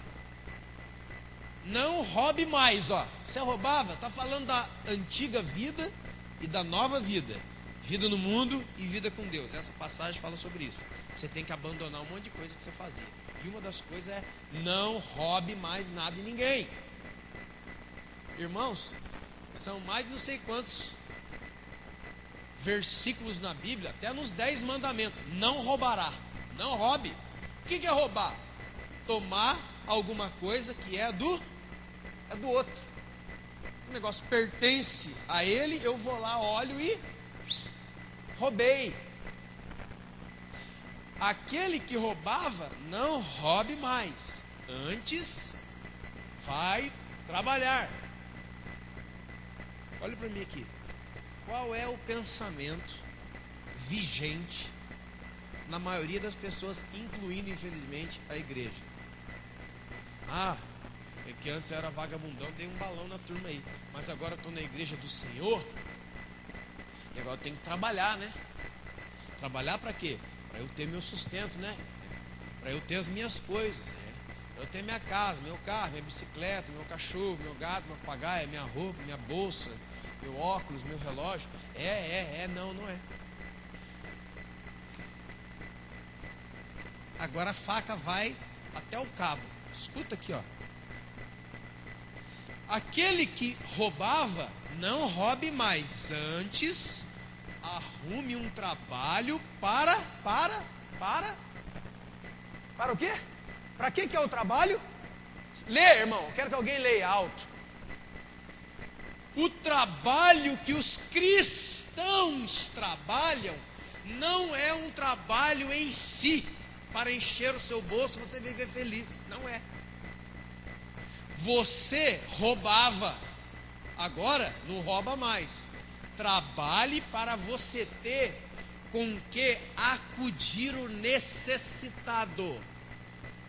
não roube mais, ó. Você roubava, está falando da antiga vida e da nova vida. Vida no mundo e vida com Deus. Essa passagem fala sobre isso. Você tem que abandonar um monte de coisa que você fazia. E uma das coisas é não roube mais nada de ninguém. Irmãos, são mais de não sei quantos versículos na Bíblia, até nos 10 mandamentos. Não roubará. Não roube. O que é roubar? Tomar alguma coisa que é do outro. O negócio pertence a ele, eu vou lá, olho e roubei. Aquele que roubava, não roube mais. Antes, vai trabalhar. Olha para mim aqui. Qual é o pensamento vigente na maioria das pessoas, incluindo, infelizmente, a igreja? Ah, é que antes eu era vagabundão, dei um balão na turma aí. Mas agora estou na igreja do Senhor. E agora eu tenho que trabalhar, né? Trabalhar para quê? Para eu ter meu sustento, né? Para eu ter as minhas coisas, né? Para eu ter minha casa, meu carro, minha bicicleta, meu cachorro, meu gato, meu papagaio, minha roupa, minha bolsa, meu óculos, meu relógio. Não é. Agora a faca vai até o cabo. Escuta aqui, ó. Aquele que roubava, não roube mais. Antes, arrume um trabalho para o quê? Para que é o trabalho? Lê, irmão, quero que alguém leia alto. O trabalho que os cristãos trabalham não é um trabalho em si, para encher o seu bolso e você viver feliz. Não é. Você roubava, agora não rouba mais. Trabalhe para você ter com que acudir o necessitado.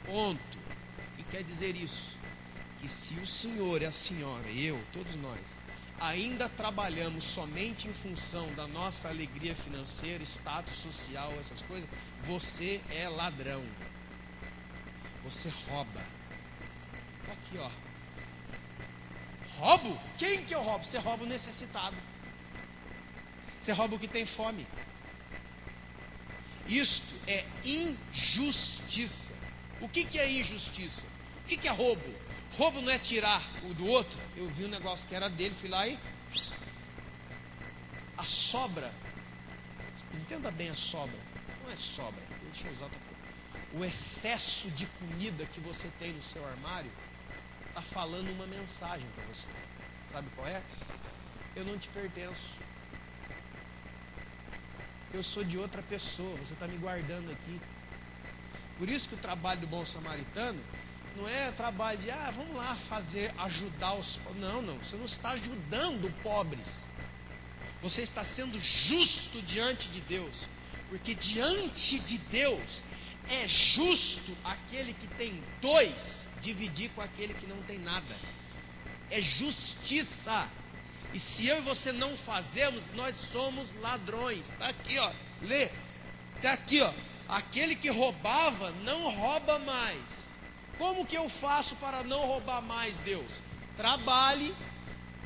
Ponto. O que quer dizer isso? Que se o senhor e a senhora, eu, todos nós, ainda trabalhamos somente em função da nossa alegria financeira, status social, essas coisas, você é ladrão. Você rouba. Aqui, ó. Roubo? Quem que eu roubo? Você rouba o necessitado. Você rouba o que tem fome. Isto é injustiça. O que é injustiça? O que é roubo? Roubo não é tirar o do outro. Eu vi um negócio que era dele, fui lá e... A sobra. Entenda bem a sobra. Não é sobra. Deixa eu usar outra coisa. O excesso de comida que você tem no seu armário está falando uma mensagem para você. Sabe qual é? Eu não te pertenço. Eu sou de outra pessoa. Você está me guardando aqui. Por isso que o trabalho do bom samaritano não é trabalho de, vamos lá ajudar os pobres. Não, você não está ajudando pobres. Você está sendo justo diante de Deus. Porque diante de Deus é justo aquele que tem 2 dividir com aquele que não tem nada. É justiça. E se eu e você não fazemos, nós somos ladrões. Está aqui, ó. Lê. Está aqui, ó. Aquele que roubava, não rouba mais. Como que eu faço para não roubar mais, Deus? Trabalhe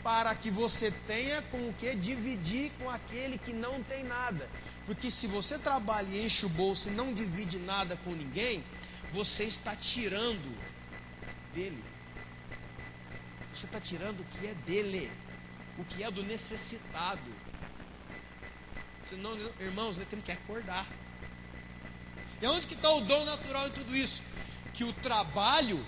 para que você tenha com o que dividir com aquele que não tem nada. Porque se você trabalha e enche o bolso e não divide nada com ninguém, você está tirando dele. Você está tirando o que é dele, o que é do necessitado. Senão, irmãos, nós temos que acordar. E onde que está o dom natural em tudo isso? Que o trabalho,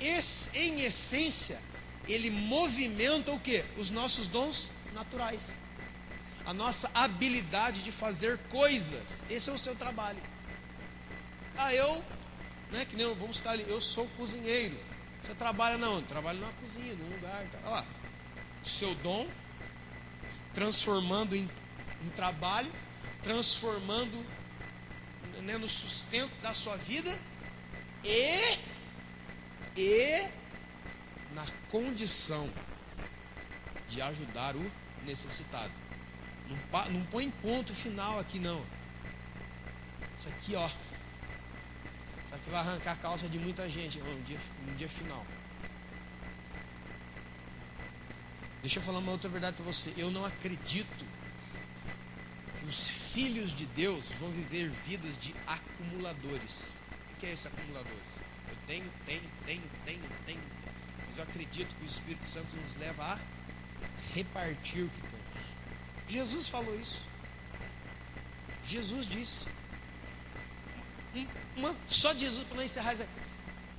em essência, ele movimenta o quê? Os nossos dons naturais. A nossa habilidade de fazer coisas. Esse é o seu trabalho. Que nem vamos estar ali, eu sou cozinheiro. Você trabalha na onde? Trabalho numa cozinha, num lugar. Tá? Olha lá. O seu dom, transformando em trabalho, transformando no sustento da sua vida e na condição de ajudar o necessitado. Não põe ponto final aqui não. Isso aqui, ó. Isso aqui vai arrancar a calça de muita gente no dia final. Deixa eu falar uma outra verdade para você. Eu não acredito que os filhos de Deus vão viver vidas de acumuladores. O que é esse acumuladores? Eu tenho. Mas eu acredito que o Espírito Santo nos leva a repartir o que temos. Jesus falou isso. Jesus disse. Só de Jesus, para não encerrar isso aqui.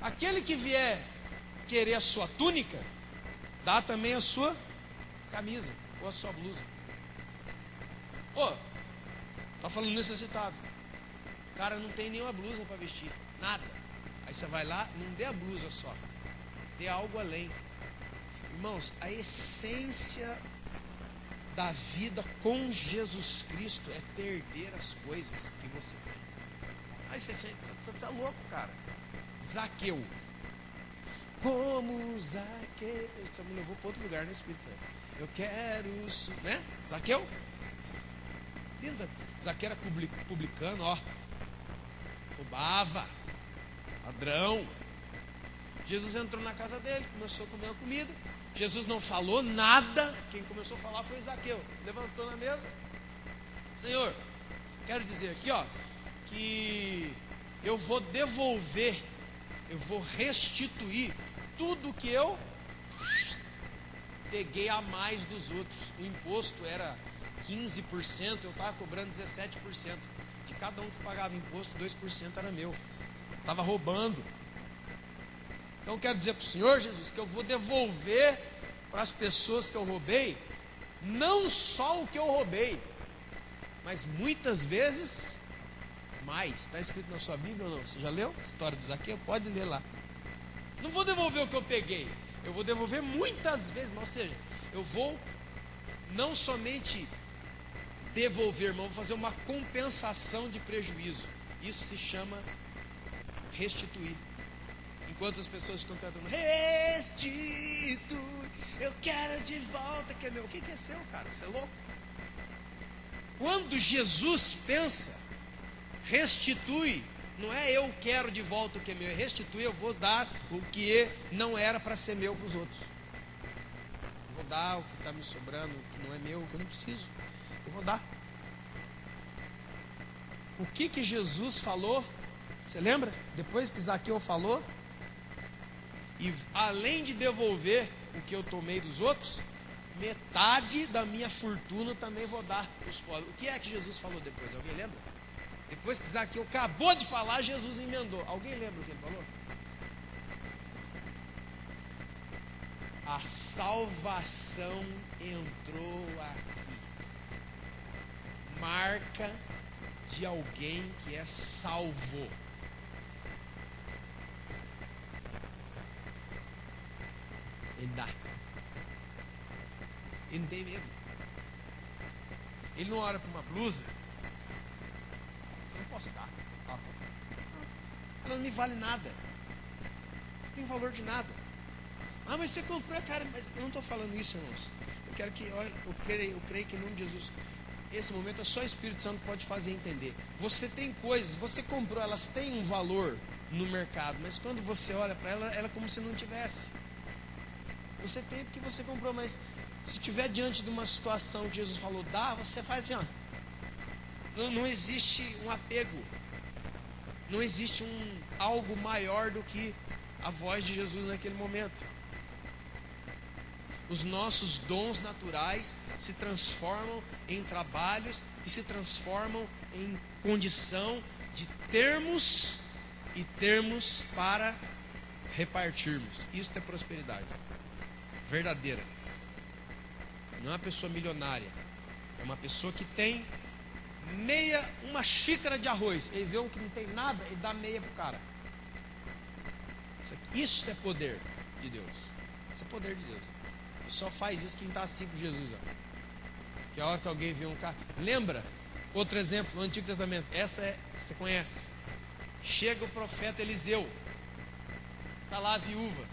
Aquele que vier querer a sua túnica, dá também a sua camisa ou a sua blusa. Está falando necessitado. O cara não tem nenhuma blusa para vestir, nada. Aí você vai lá, não dê a blusa só, dê algo além. Irmãos, a essência da vida com Jesus Cristo é perder as coisas que você tem. Aí você está louco, cara. Zaqueu. Como Zaqueu. Isso me levou para outro lugar, né, Espírito Santo? Eu quero, né? Zaqueu? Zaqueu era publicano, ó. Roubava. Ladrão. Jesus entrou na casa dele, começou a comer a comida. Jesus não falou nada. Quem começou a falar foi Zaqueu. Levantou na mesa. Senhor, quero dizer aqui, ó, que eu vou devolver, eu vou restituir tudo que eu peguei a mais dos outros. O imposto era 15%, eu estava cobrando 17%. De cada um que pagava imposto, 2% era meu. Estava roubando. Então quero dizer para o Senhor Jesus que eu vou devolver para as pessoas que eu roubei, não só o que eu roubei, mas muitas vezes mais. Está escrito na sua Bíblia ou não? Você já leu a história do Zaqueu? Pode ler lá. Não vou devolver o que eu peguei, eu vou devolver muitas vezes, ou seja, eu vou não somente devolver, mas vou fazer uma compensação de prejuízo. Isso se chama restituir. Enquanto as pessoas ficam cantando restitui, eu quero de volta que é meu. O que é seu, cara? Você é louco? Quando Jesus pensa restitui, não é eu quero de volta o que é meu, é restituir, eu vou dar o que não era para ser meu para os outros. Eu vou dar o que está me sobrando, o que não é meu, o que eu não preciso. Eu vou dar. O que Jesus falou? Você lembra? Depois que Zaqueu falou, e além de devolver o que eu tomei dos outros, metade da minha fortuna também vou dar para os pobres. O que é que Jesus falou depois? Alguém lembra? Depois que Zaqueu acabou de falar, Jesus emendou. Alguém lembra o que ele falou? A salvação entrou aqui. Marca de alguém que é salvo. Ele dá. Ele não tem medo. Ele não olha para uma blusa. Eu não posso dar. Ela não me vale nada. Não tem valor de nada. Ah, mas você comprou, cara. Mas eu não estou falando isso, irmãos. Eu quero que, olha, eu creio que em nome de Jesus, esse momento é só o Espírito Santo pode fazer entender. Você tem coisas, você comprou, elas têm um valor no mercado, mas quando você olha para ela, ela é como se não tivesse. Você tem porque você comprou, mas se estiver diante de uma situação que Jesus falou, dá, você faz assim, ó. Não existe um apego. Não existe algo maior do que a voz de Jesus naquele momento. os nossos dons naturais se transformam em trabalhos que se transformam em condição de termos e termos para repartirmos. Isso é prosperidade verdadeira. Não é uma pessoa milionária, é uma pessoa que tem uma xícara de arroz. Ele vê um que não tem nada e dá meia pro cara. Isso é poder de Deus. Isso é poder de Deus. Só faz isso quem está assim com Jesus. Ó. Que a hora que alguém vê um cara. Lembra? Outro exemplo no Antigo Testamento. Essa você conhece. Chega o profeta Eliseu. Está lá a viúva,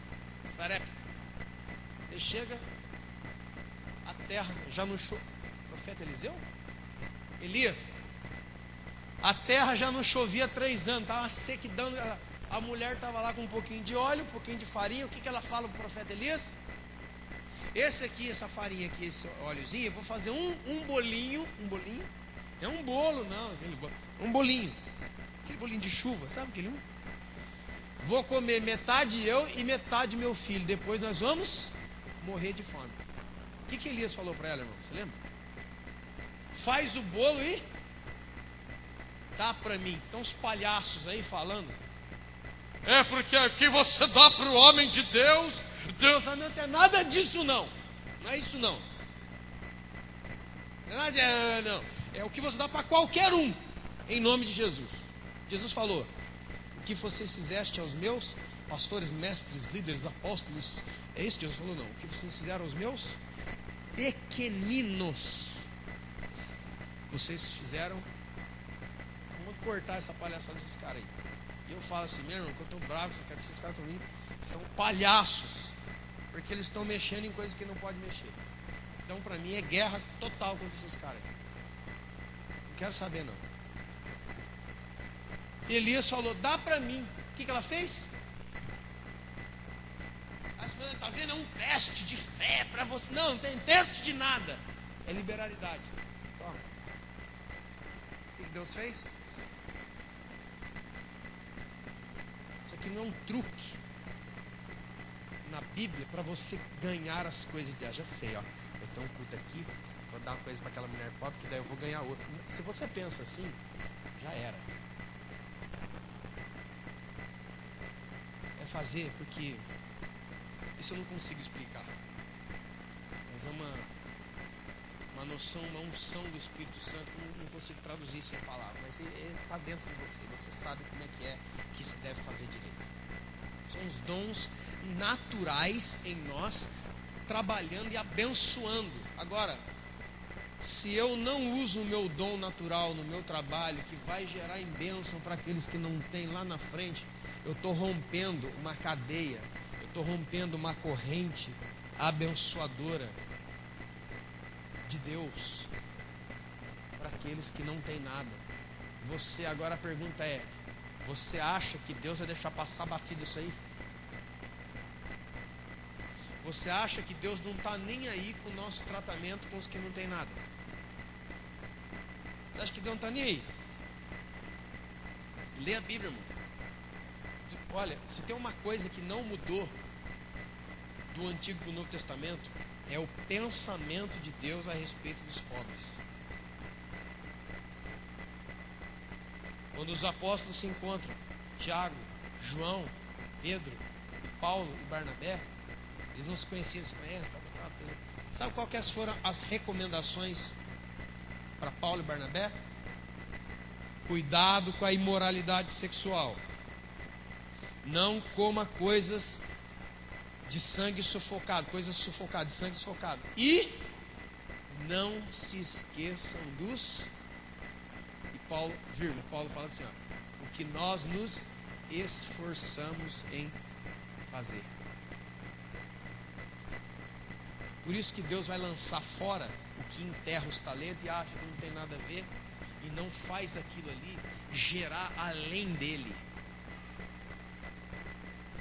Sarepta. Ele chega, a terra já não chovia. Profeta Eliseu? Elias. A terra já não chovia há 3 anos. Estava uma sequidão. A mulher estava lá com um pouquinho de óleo, um pouquinho de farinha. O que ela fala para o profeta Elias? Esse aqui, essa farinha aqui, esse óleozinho, eu vou fazer um bolinho. Um bolinho? Não é um bolo, não. Um bolinho. Aquele bolinho de chuva, sabe aquele um? Vou comer metade eu e metade meu filho. Depois nós vamos morrer de fome. O que Elias falou para ela, irmão? Você lembra? Faz o bolo e dá para mim. Então os palhaços aí falando. É porque aqui você dá para o homem de Deus. Deus não tem nada disso não. Não é isso não. Não. É o que você dá para qualquer um. Em nome de Jesus. Jesus falou: o que vocês fizeste aos meus pastores, mestres, líderes, apóstolos. É isso que Jesus falou? Não. O que vocês fizeram aos meus pequeninos, vocês fizeram. Vamos cortar essa palhaçada desses caras aí. E eu falo assim, meu irmão, que eu estou bravo, esses caras para mim são palhaços, porque eles estão mexendo em coisas que não pode mexer. Então para mim é guerra total contra esses caras. Não quero saber não. Elias falou, dá para mim. O que ela fez? Está vendo? É um teste de fé para você. Não tem teste de nada. É liberalidade. Toma. O que Deus fez? Isso aqui não é um truque na Bíblia para você ganhar as coisas de Deus. Já sei, ó. Eu tenho um culto aqui, vou dar uma coisa para aquela mulher pobre, que daí eu vou ganhar outra. Se você pensa assim, já era. É fazer porque isso eu não consigo explicar. Mas é uma noção, uma unção do Espírito Santo. Não consigo traduzir isso em palavras. Mas está dentro de você. Você sabe como é que se deve fazer direito. São os dons naturais em nós, trabalhando e abençoando. Agora, se eu não uso o meu dom natural no meu trabalho, que vai gerar em bênção para aqueles que não têm lá na frente, eu estou rompendo uma cadeia. Estou rompendo uma corrente abençoadora de Deus para aqueles que não têm nada. Você, agora a pergunta é: você acha que Deus vai deixar passar batido isso aí? Você acha que Deus não está nem aí com o nosso tratamento com os que não têm nada? Você acha que Deus não está nem aí? Lê a Bíblia, irmão. Olha, se tem uma coisa que não mudou do Antigo para o Novo Testamento, é o pensamento de Deus a respeito dos pobres. Quando os apóstolos se encontram, Tiago, João, Pedro, Paulo e Barnabé, eles não se conheciam, se conhecem, sabe quais foram as recomendações para Paulo e Barnabé? Cuidado com a imoralidade sexual. Não coma coisas de sangue sufocado, coisas sufocadas, de sangue sufocado. E não se esqueçam dos... E Paulo fala assim, ó, o que nós nos esforçamos em fazer. Por isso que Deus vai lançar fora o que enterra os talentos e acha que não tem nada a ver, e não faz aquilo ali gerar além dele.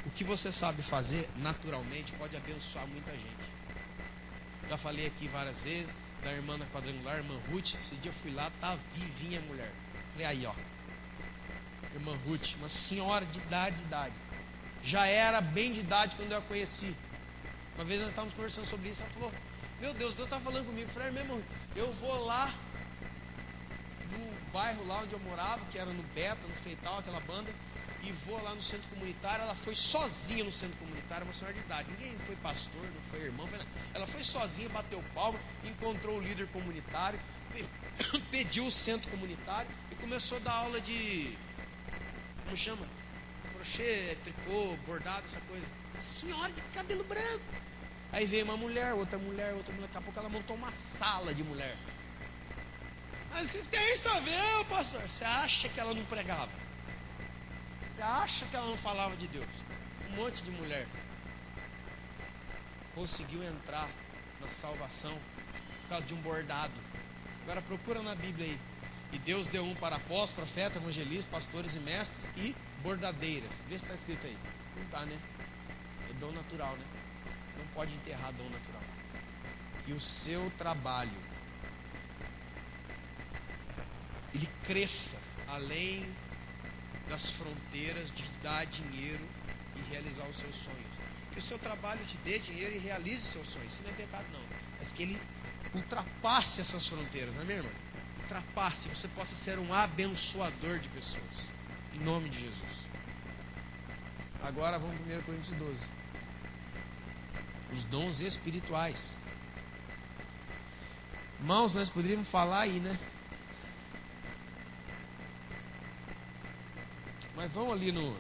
O que você sabe fazer naturalmente pode abençoar muita gente. Já falei aqui várias vezes da irmã na quadrangular, irmã Ruth. Esse dia eu fui lá, tá vivinha a mulher. Falei, aí ó, irmã Ruth, uma senhora de idade. Já era bem de idade quando eu a conheci. Uma vez nós estávamos conversando sobre isso, ela falou, meu Deus, Deus está falando comigo. Eu falei, meu irmão, eu vou lá no bairro lá onde eu morava, que era no Beta, no Feital, aquela banda, e vou lá no centro comunitário. Ela foi sozinha no centro comunitário, uma senhora de idade, ninguém foi pastor, não foi irmão, foi nada. Ela foi sozinha, bateu palma, encontrou o líder comunitário, pediu o centro comunitário e começou a dar aula de, como chama? Crochê, tricô, bordado, essa coisa. Uma senhora de cabelo branco. Aí veio uma mulher, outra mulher, daqui a pouco ela montou uma sala de mulher. Mas o que tem isso a ver, pastor? Você acha que ela não pregava? Você acha que ela não falava de Deus? Um monte de mulher conseguiu entrar na salvação por causa de um bordado. Agora procura na Bíblia aí. E Deus deu um para apóstolos, profetas, evangelistas, pastores e mestres e bordadeiras. Vê se está escrito aí. Não está, né? É dom natural, né? Não pode enterrar dom natural. Que o seu trabalho ele cresça além das fronteiras de dar dinheiro e realizar os seus sonhos. Que o seu trabalho te dê dinheiro e realize os seus sonhos. Isso não é pecado não. Mas que ele ultrapasse essas fronteiras, não é mesmo? Ultrapasse, você possa ser um abençoador de pessoas. Em nome de Jesus. Agora vamos para 1 Coríntios 12. Os dons espirituais. Irmãos, nós poderíamos falar aí, né? Mas vamos ali no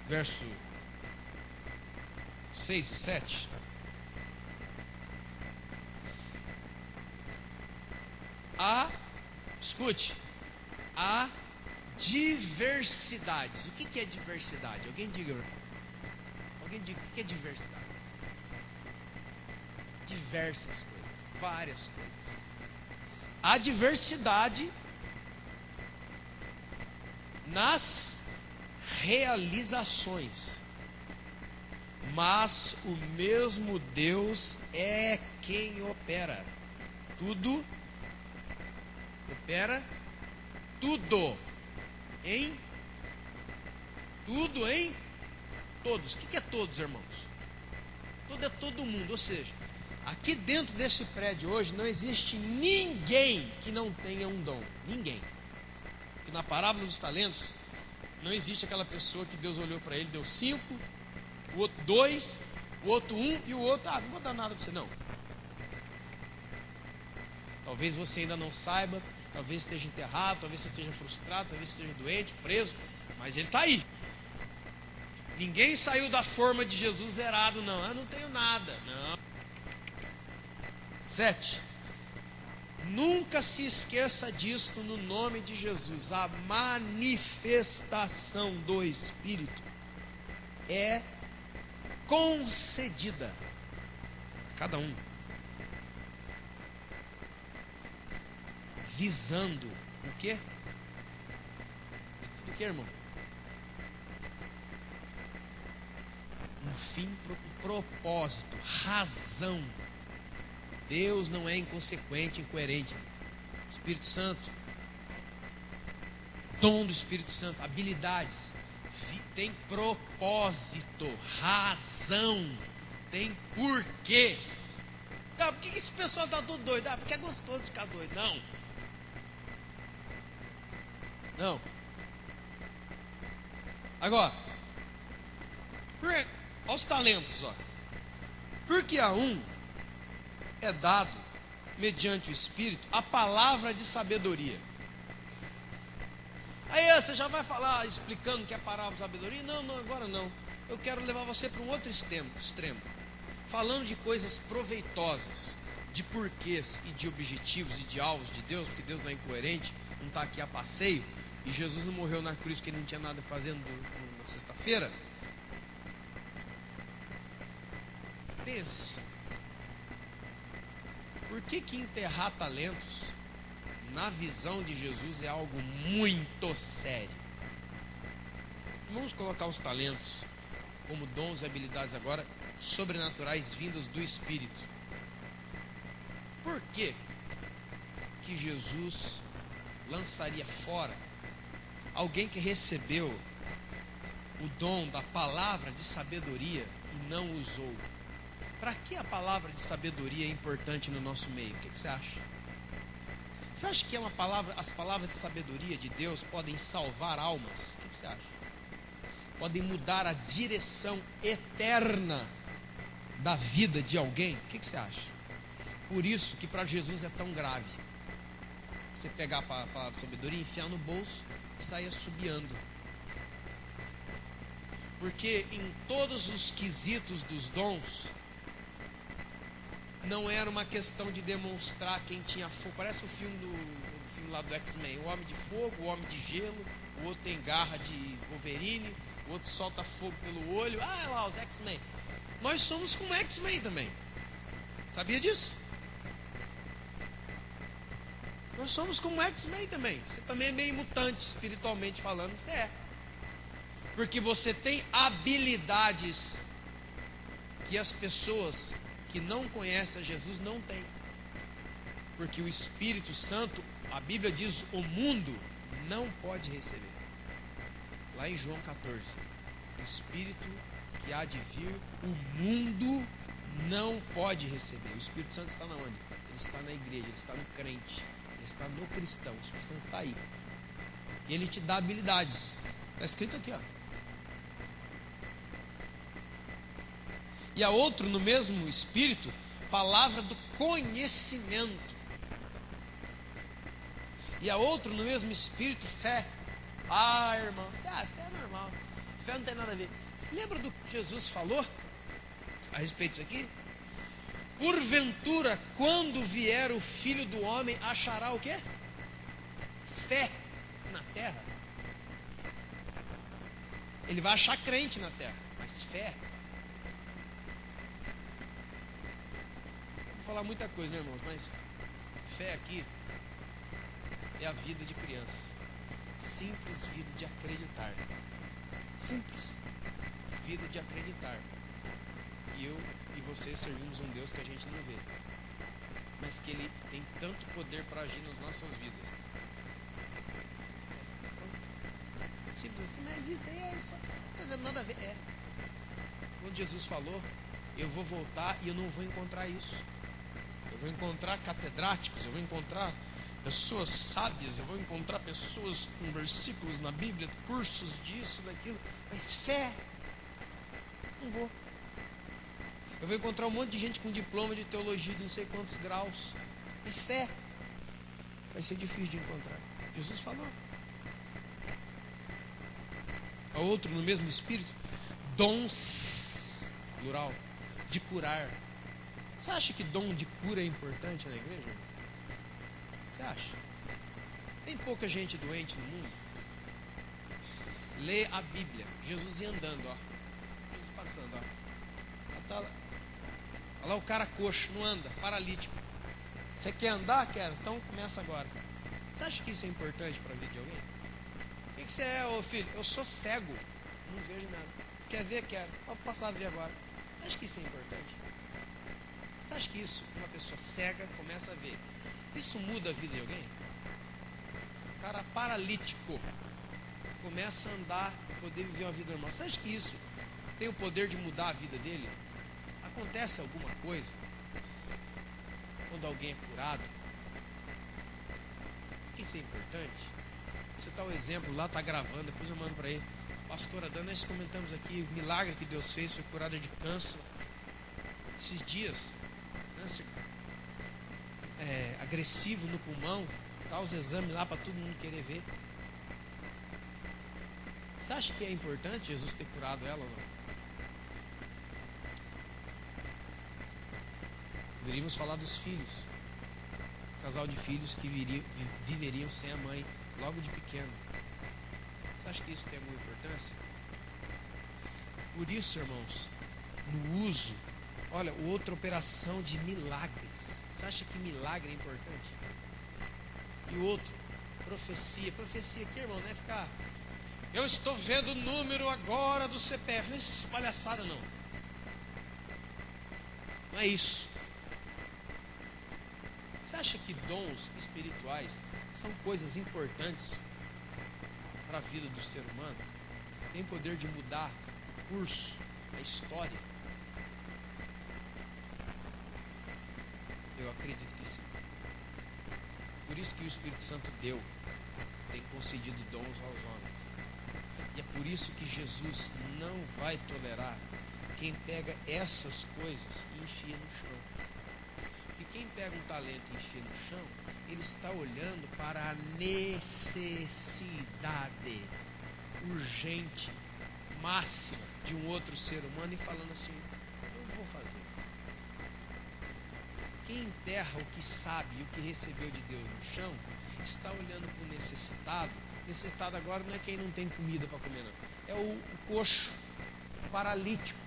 verso 6 e 7. Escute, há diversidades. O que é diversidade? Alguém diga o que é diversidade? Diversas coisas, várias coisas. Há diversidade nas realizações, mas o mesmo Deus é quem opera tudo, opera tudo em todos. O que é todos, irmãos? Todo é todo mundo, ou seja, aqui dentro desse prédio hoje não existe ninguém que não tenha um dom, ninguém. E na parábola dos talentos não existe aquela pessoa que Deus olhou para ele, deu 5, o outro 2, o outro 1 e o outro, não vou dar nada para você não. Talvez você ainda não saiba, talvez esteja enterrado, talvez você esteja frustrado, talvez você esteja doente, preso, mas ele está aí. Ninguém saiu da forma de Jesus zerado, não. Eu não tenho nada, não. 7. Nunca se esqueça disto no nome de Jesus. A manifestação do Espírito é concedida a cada um, visando o quê? Do que, irmão? Um fim, propósito, razão. Deus não é inconsequente, incoerente. Espírito Santo, dom do Espírito Santo, habilidades, tem propósito, razão, tem porquê. Por que esse pessoal está todo doido? Porque é gostoso ficar doido. Não. Agora, aos talentos, ó. Porque a um é dado, mediante o Espírito, a palavra de sabedoria. Aí você já vai falar, explicando o que é a palavra de sabedoria? Não, agora não. Eu quero levar você para um outro extremo. Falando de coisas proveitosas, de porquês e de objetivos e de alvos de Deus, porque Deus não é incoerente, não está aqui a passeio, e Jesus não morreu na cruz porque ele não tinha nada fazendo na sexta-feira. Pense. Por que enterrar talentos, na visão de Jesus, é algo muito sério? Vamos colocar os talentos como dons e habilidades agora sobrenaturais vindas do Espírito. Por que Jesus lançaria fora alguém que recebeu o dom da palavra de sabedoria e não usou? Para que a palavra de sabedoria é importante no nosso meio? O que você acha? Você acha que as palavras de sabedoria de Deus podem salvar almas? O que você acha? Podem mudar a direção eterna da vida de alguém? O que você acha? Por isso que para Jesus é tão grave você pegar a palavra de sabedoria, enfiar no bolso e sair assobiando. Porque em todos os quesitos dos dons, não era uma questão de demonstrar quem tinha fogo. Parece o filme lá do X-Men. O homem de fogo, o homem de gelo, o outro tem garra de Wolverine, o outro solta fogo pelo olho. Ah, lá, os X-Men. Nós somos como X-Men também. Sabia disso? Nós somos como X-Men também. Você também é meio mutante, espiritualmente falando. Você é. Porque você tem habilidades que as pessoas que não conhecem a Jesus não têm. Porque o Espírito Santo, a Bíblia diz, o mundo não pode receber. Lá em João 14. O Espírito que há de vir, o mundo não pode receber. O Espírito Santo está na onde? Ele está na igreja, ele está no crente, ele está no cristão. O Espírito Santo está aí. E ele te dá habilidades. Está escrito aqui, ó. E a outro, no mesmo Espírito, palavra do conhecimento. E a outro, no mesmo Espírito, fé. Ah, irmão, fé é normal. Fé não tem nada a ver. Você lembra do que Jesus falou a respeito disso aqui? Porventura, quando vier o Filho do Homem, achará o quê? Fé na terra. Ele vai achar crente na terra, mas fé. Vou falar muita coisa, né, irmãos? Mas fé aqui é a vida de criança. Simples vida de acreditar. Simples vida de acreditar. E eu e você servimos um Deus que a gente não vê, mas que Ele tem tanto poder para agir nas nossas vidas. Simples assim, mas isso aí é só coisa nada a ver. É. Quando Jesus falou, eu vou voltar e eu não vou encontrar isso. Eu vou encontrar catedráticos, eu vou encontrar pessoas sábias, eu vou encontrar pessoas com versículos na Bíblia, cursos disso, daquilo, mas fé, não vou. Eu vou encontrar um monte de gente com diploma de teologia de não sei quantos graus, e fé vai ser difícil de encontrar. Jesus falou. A outro, no mesmo Espírito, dons, plural, de curar. Você acha que dom de cura é importante na igreja? Você acha? Tem pouca gente doente no mundo? Lê a Bíblia. Jesus ia andando, ó. Jesus passando, ó. Olha lá o cara coxo, não anda, paralítico. Você quer andar? Quero. Então começa agora. Você acha que isso é importante para a vida de alguém? O que você é, ô filho? Eu sou cego. Não vejo nada. Quer ver? Quero. Pode passar a ver agora. Você acha que isso é importante? Você acha que isso, uma pessoa cega começa a ver, isso muda a vida de alguém? O cara paralítico começa a andar e poder viver uma vida normal. Você acha que isso tem o poder de mudar a vida dele? Acontece alguma coisa quando alguém é curado? Que isso é importante? Você está o exemplo lá, está gravando, depois eu mando para ele. Pastora Dana, nós comentamos aqui o milagre que Deus fez, foi curada de câncer esses dias. Câncer agressivo no pulmão, tá os exames lá para todo mundo querer ver. Você acha que é importante Jesus ter curado ela ou não? Poderíamos falar dos filhos, casal de filhos que viveriam sem a mãe logo de pequeno. Você acha que isso tem alguma importância? Por isso, irmãos, no uso, olha, outra operação de milagres. Você acha que milagre é importante? E o outro, profecia. Profecia aqui, irmão, não é ficar... Eu estou vendo o número agora do CPF. Não é essa palhaçada, não. Não é isso. Você acha que dons espirituais são coisas importantes para a vida do ser humano? tem poder de mudar o curso, a história? Eu acredito que sim. Por isso que o Espírito Santo tem concedido dons aos homens. E é por isso que Jesus não vai tolerar quem pega essas coisas e enfia no chão. Porque quem pega um talento e enfia no chão, ele está olhando para a necessidade urgente, máxima de um outro ser humano e falando assim: eu vou fazer. Quem enterra o que sabe e o que recebeu de Deus no chão, está olhando para o necessitado. Necessitado agora não é quem não tem comida para comer, não. É o coxo, o paralítico,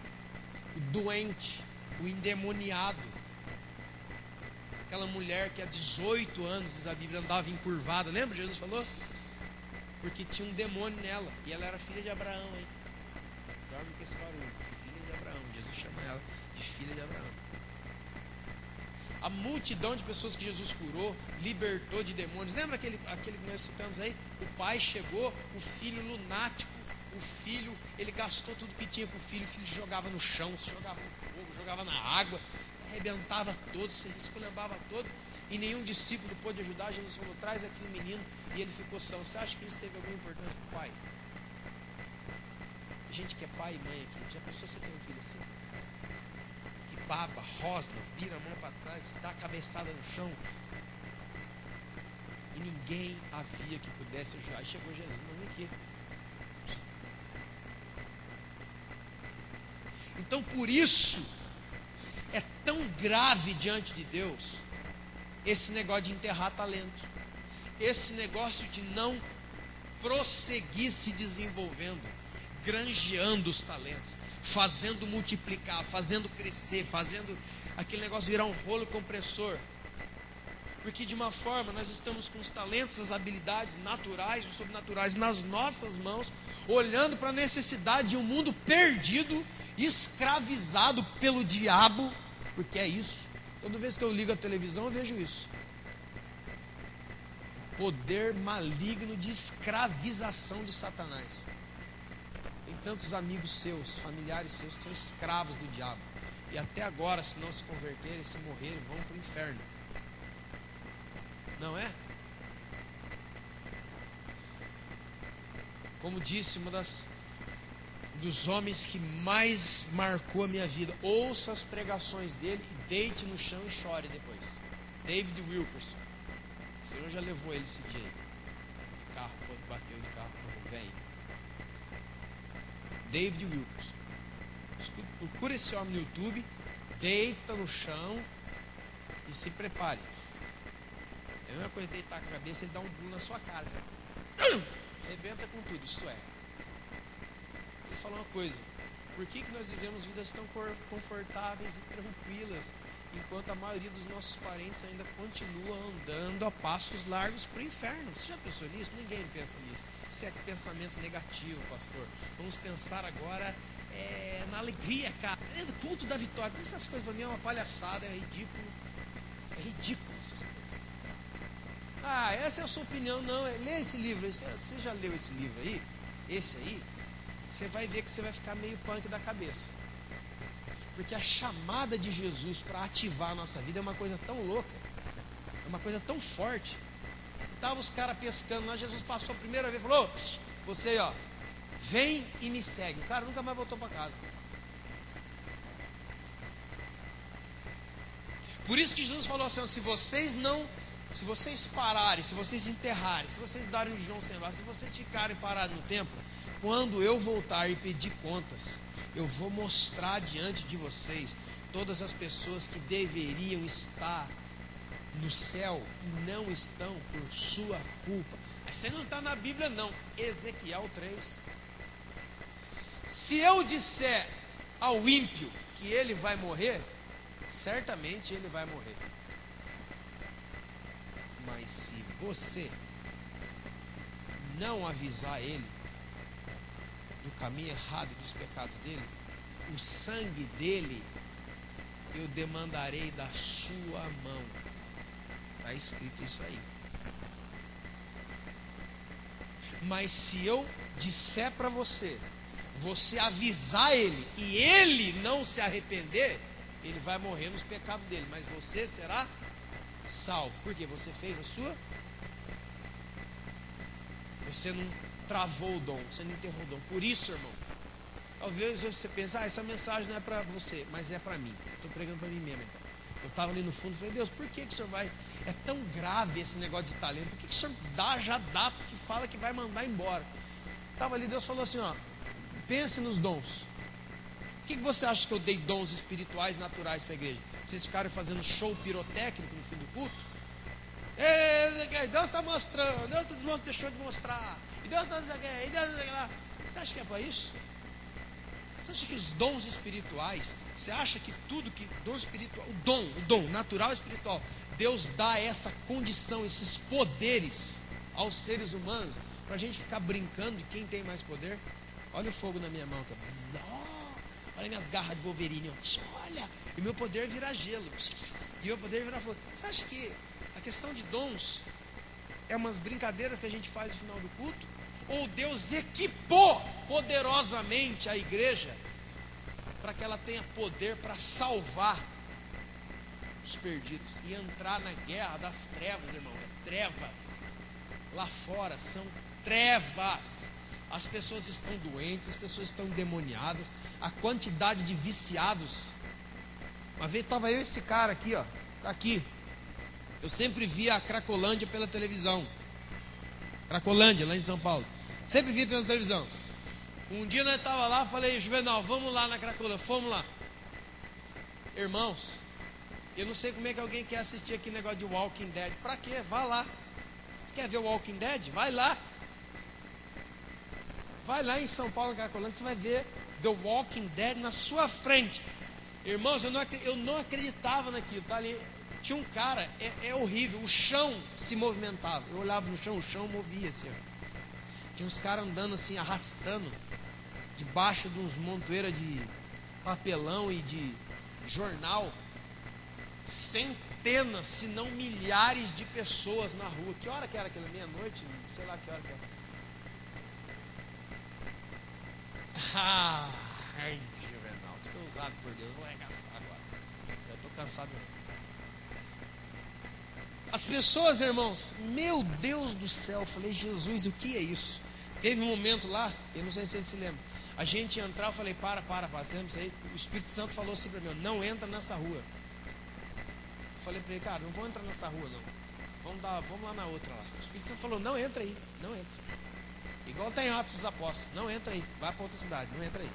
o doente, o endemoniado. Aquela mulher que há 18 anos, diz a Bíblia, andava encurvada. Lembra? Jesus falou? Porque tinha um demônio nela. E ela era filha de Abraão, hein? Dorme com esse barulho. Filha de Abraão. Jesus chama ela de filha de Abraão. A multidão de pessoas que Jesus curou, libertou de demônios. Lembra aquele que nós citamos aí? O pai chegou, o filho lunático. O filho, ele gastou tudo que tinha com o filho jogava no chão, se jogava no fogo, jogava na água, arrebentava todo, se esculhambava todo, e nenhum discípulo pôde ajudar. Jesus falou: traz aqui o menino, e ele ficou são. Você acha que isso teve alguma importância para o pai? A gente que é pai e mãe aqui, já pensou se você tem um filho assim? Que baba, rosna, vira a mão para trás, dá a cabeçada no chão, e ninguém havia que pudesse ajudar. Aí chegou Jesus: não, vem aqui. Então, por isso, é tão grave diante de Deus esse negócio de enterrar talento, esse negócio de não prosseguir se desenvolvendo, granjeando os talentos, fazendo multiplicar, fazendo crescer, fazendo aquele negócio virar um rolo compressor. Porque de uma forma nós estamos com os talentos, as habilidades naturais ou sobrenaturais nas nossas mãos, olhando para a necessidade de um mundo perdido, escravizado pelo diabo, porque é isso. Toda vez que eu ligo a televisão eu vejo isso. Poder maligno de escravização de Satanás. Tem tantos amigos seus, familiares seus que são escravos do diabo. E até agora, se não se converterem, se morrerem, vão para o inferno. Não é? Como disse dos homens que mais marcou a minha vida: ouça as pregações dele e deite no chão e chore depois. David Wilkerson. O Senhor já levou ele esse dia aí. O carro, quando bateu de carro, vem. David Wilkerson. Procura esse homem no YouTube, deita no chão e se prepare. É a mesma coisa de deitar a cabeça e dar um pulo na sua cara. Arrebenta com tudo, isto é. Vou falar uma coisa: por que nós vivemos vidas tão confortáveis e tranquilas, enquanto a maioria dos nossos parentes ainda continua andando a passos largos para o inferno? Você já pensou nisso? Ninguém pensa nisso. Isso é pensamento negativo, pastor. Vamos pensar agora na alegria, cara. É do culto da vitória. Essas coisas para mim é uma palhaçada, é ridículo. É ridículo essas coisas. Ah, essa é a sua opinião. Não, lê esse livro. Você já leu esse livro aí? Esse aí? Você vai ver que você vai ficar meio punk da cabeça. Porque a chamada de Jesus para ativar a nossa vida é uma coisa tão louca, é uma coisa tão forte. Estavam os caras pescando lá, Jesus passou a primeira vez e falou: você aí, ó, vem e me segue. O cara nunca mais voltou para casa. Por isso que Jesus falou assim: se vocês pararem, se vocês enterrarem, se vocês darem de João sem vaso, se vocês ficarem parados no templo, quando eu voltar e pedir contas, eu vou mostrar diante de vocês todas as pessoas que deveriam estar no céu e não estão por sua culpa. Mas você não está na Bíblia não. Ezequiel 3. Se eu disser ao ímpio que ele vai morrer, certamente ele vai morrer. Mas se você não avisar ele do caminho errado, dos pecados dele, o sangue dele eu demandarei da sua mão. Está escrito isso aí. Mas se eu disser para você, você avisar ele e ele não se arrepender, ele vai morrer nos pecados dele, mas você será salvo. Por quê? Você fez a sua? Você não travou o dom, você não enterrou o dom. Por isso, irmão, talvez você pense, essa mensagem não é para você, mas é para mim. Estou pregando para mim mesmo, então. Eu estava ali no fundo e falei, Deus, por que o Senhor vai... É tão grave esse negócio de talento. Por que o Senhor dá, já dá, porque fala que vai mandar embora? Estava ali, Deus falou assim, pense nos dons. Por que você acha que eu dei dons espirituais naturais para a igreja? Vocês ficaram fazendo show pirotécnico no fim do culto? Deus está mostrando, Deus deixou de mostrar, e Deus está dizendo, e Deus está lá. Você acha que é para isso? Você acha que os dons espirituais, você acha que tudo que dom espiritual, o dom natural e espiritual, Deus dá essa condição, esses poderes aos seres humanos, para a gente ficar brincando de quem tem mais poder? Olha o fogo na minha mão, cara. Olha minhas garras de Wolverine, olha, e meu poder vira gelo, e meu poder vira fogo. Você acha que a questão de dons é umas brincadeiras que a gente faz no final do culto? Ou Deus equipou poderosamente a igreja para que ela tenha poder para salvar os perdidos e entrar na guerra das trevas, irmão? É trevas. Lá fora são trevas. As pessoas estão doentes, as pessoas estão endemoniadas. A quantidade de viciados. Uma vez estava eu e esse cara aqui, tá aqui. Eu sempre via a Cracolândia pela televisão. Cracolândia, lá em São Paulo. Sempre via pela televisão. Um dia nós estávamos lá, falei, Juvenal, vamos lá na Cracolândia. Fomos lá. Irmãos, eu não sei como é que alguém quer assistir aquele negócio de Walking Dead. Pra quê? Vá lá. Você quer ver o Walking Dead? Vai lá. Vai lá em São Paulo, na Cracolândia, você vai ver The Walking Dead na sua frente. Irmãos, eu não acreditava naquilo. Tá ali. Tinha um cara, é horrível, o chão se movimentava. Eu olhava no chão, o chão movia assim. Tinha uns caras andando assim, arrastando, debaixo de uns montoeiras de papelão e de jornal. Centenas, se não milhares de pessoas na rua. Que hora que era aquela? Meia-noite? Sei lá que hora que era. Ai, Juvenal, se foi usado por Deus, eu vou arregaçar agora. Eu estou cansado. As pessoas, irmãos, meu Deus do céu, eu falei, Jesus, o que é isso? Teve um momento lá, eu não sei se você se lembra, a gente ia entrar, eu falei, para, você lembra isso aí? O Espírito Santo falou assim para mim, não entra nessa rua. Eu falei para ele, cara, não vou entrar nessa rua não, vamos lá na outra lá. O Espírito Santo falou, não entra aí, não entra. Igual tem Atos dos Apóstolos, não entra aí, vai para outra cidade, não entra aí.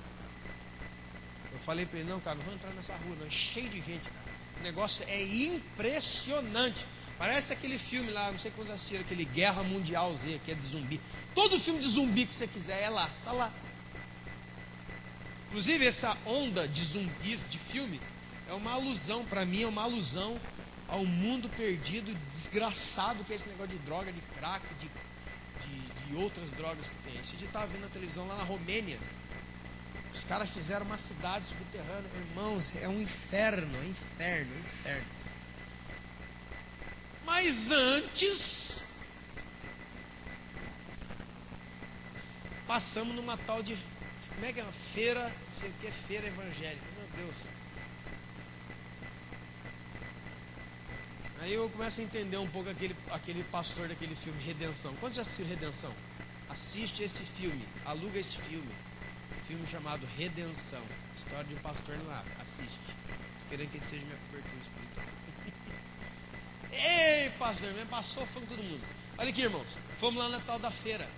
Eu falei para ele, não cara, não vou entrar nessa rua não, é cheio de gente, cara. O negócio é impressionante. Parece aquele filme lá, não sei quantos assistiram, aquele Guerra Mundial Z, que é de zumbi. Todo filme de zumbi que você quiser é lá, tá lá. Inclusive essa onda de zumbis de filme é uma alusão, para mim é uma alusão ao mundo perdido, desgraçado que é esse negócio de droga, de crack, de outras drogas que tem. Esse dia estava vendo na televisão lá na Romênia. Os caras fizeram uma cidade subterrânea. Irmãos, é um inferno, é inferno, é inferno. Mas antes, passamos numa tal de, como é que é? Feira, não sei o que, feira evangélica. Meu Deus. Aí eu começo a entender um pouco aquele pastor daquele filme, Redenção. Quantos já assistiram Redenção? Assiste esse filme, aluga este filme. Um filme chamado Redenção. História de um pastor lá. Assiste. Tô querendo que esse seja minha cobertura espiritual. Ei, pastor, me passou fogo todo mundo. Olha aqui, irmãos. Fomos lá na tal da feira.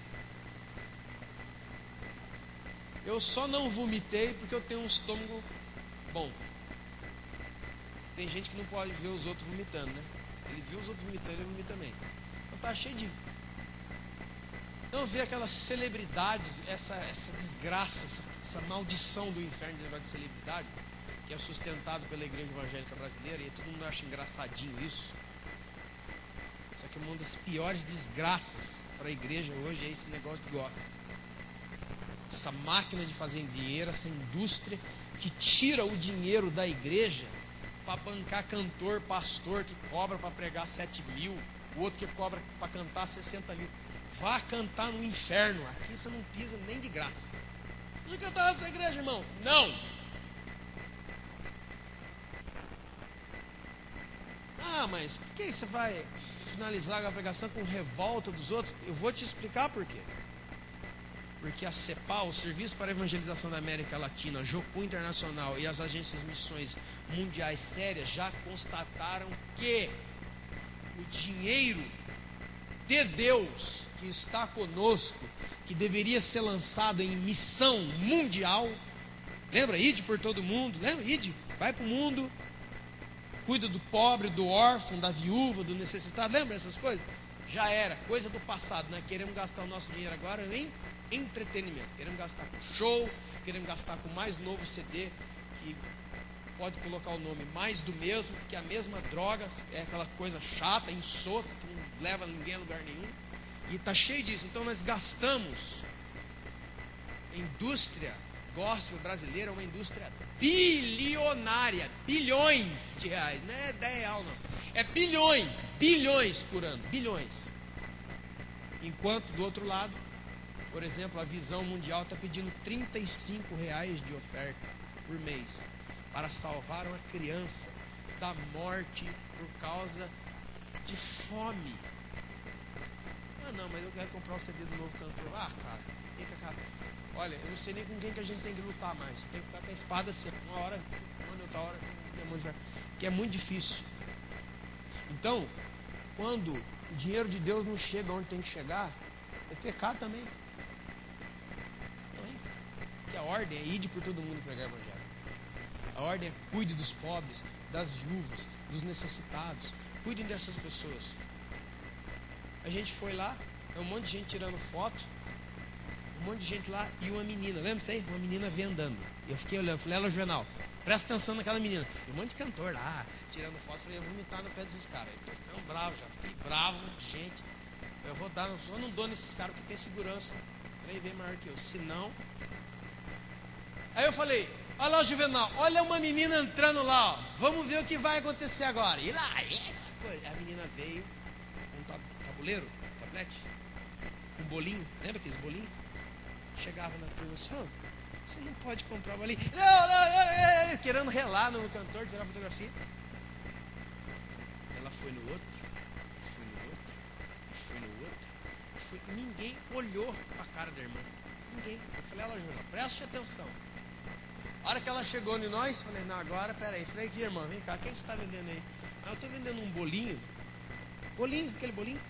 Eu só não vomitei porque eu tenho um estômago bom. Tem gente que não pode ver os outros vomitando, né? Ele viu os outros vomitando, ele vomita também. Então tá cheio de... Não vê aquelas celebridades, essa desgraça, essa maldição do inferno de negócio de celebridade, que é sustentado pela igreja evangélica brasileira, e todo mundo acha engraçadinho isso. Só que uma das piores desgraças para a igreja hoje é esse negócio de gospel. Essa máquina de fazer dinheiro, essa indústria que tira o dinheiro da igreja para bancar cantor, pastor que cobra para pregar 7 mil, o outro que cobra para cantar 60 mil. vá cantar no inferno. Aqui você não pisa nem de graça. Não cantar nessa igreja, irmão. Não. Ah, mas por que você vai finalizar a pregação com revolta dos outros? Eu vou te explicar por quê. Porque a CEPAL, o Serviço para a Evangelização da América Latina, Jocu Internacional e as agências de missões mundiais sérias já constataram que o dinheiro de Deus que está conosco, que deveria ser lançado em missão mundial, lembra? Ide por todo mundo, lembra? Ide, vai para o mundo, cuida do pobre, do órfão, da viúva, do necessitado, lembra essas coisas? Já era, coisa do passado, nós queremos gastar o nosso dinheiro agora em entretenimento, queremos gastar com show, queremos gastar com mais novo CD, que pode colocar o nome mais do mesmo, que é a mesma droga, é aquela coisa chata, insossa, que não leva ninguém a lugar nenhum, e está cheio disso. Então nós gastamos. A indústria gospel brasileira é uma indústria bilionária, bilhões de reais, não é 10 reais não, é bilhões por ano, bilhões. Enquanto do outro lado, por exemplo, a Visão Mundial está pedindo R$35 de oferta por mês para salvar uma criança da morte por causa de fome. Ah não, mas eu quero comprar o CD do novo cantor. Ah, cara, tem que acabar. Olha, eu não sei nem com quem que a gente tem que lutar mais. Você tem que ficar com a espada assim, uma hora, outra hora, que é muito difícil. Então, quando o dinheiro de Deus não chega onde tem que chegar, é pecado também. Que a ordem é ide por todo mundo pregar o evangelho. A ordem é cuide dos pobres, das viúvas, dos necessitados. Cuidem dessas pessoas. A gente foi lá, um monte de gente tirando foto, um monte de gente lá e uma menina, lembra disso aí? Uma menina veio andando. E eu fiquei olhando, falei, ela, Juvenal, presta atenção naquela menina. E um monte de cantor lá, tirando foto, falei, eu vou vomitar no pé desses caras. Eu tô ficando bravo já, fiquei bravo, gente. Eu vou dar, eu não dou nesses caras que tem segurança. 3 vezes maior que eu, senão... Aí eu falei, olha lá o Juvenal, olha uma menina entrando lá, ó, vamos ver o que vai acontecer agora. E lá, a menina veio com um tabuleiro, tablete, um bolinho, lembra aqueles bolinhos? Chegava na turma assim, oh, você não pode comprar o bolinho. Não, querendo relar no cantor, tirar fotografia. Ela foi no outro, foi no outro, foi no outro, ninguém olhou para a cara da irmã. Ninguém. Eu falei, olha lá, Juvenal, preste atenção. A hora que ela chegou em nós, falei, não, agora, peraí. Falei, aqui, irmã, vem cá, o que você está vendendo aí? Ah, eu estou vendendo um bolinho. Bolinho, aquele bolinho.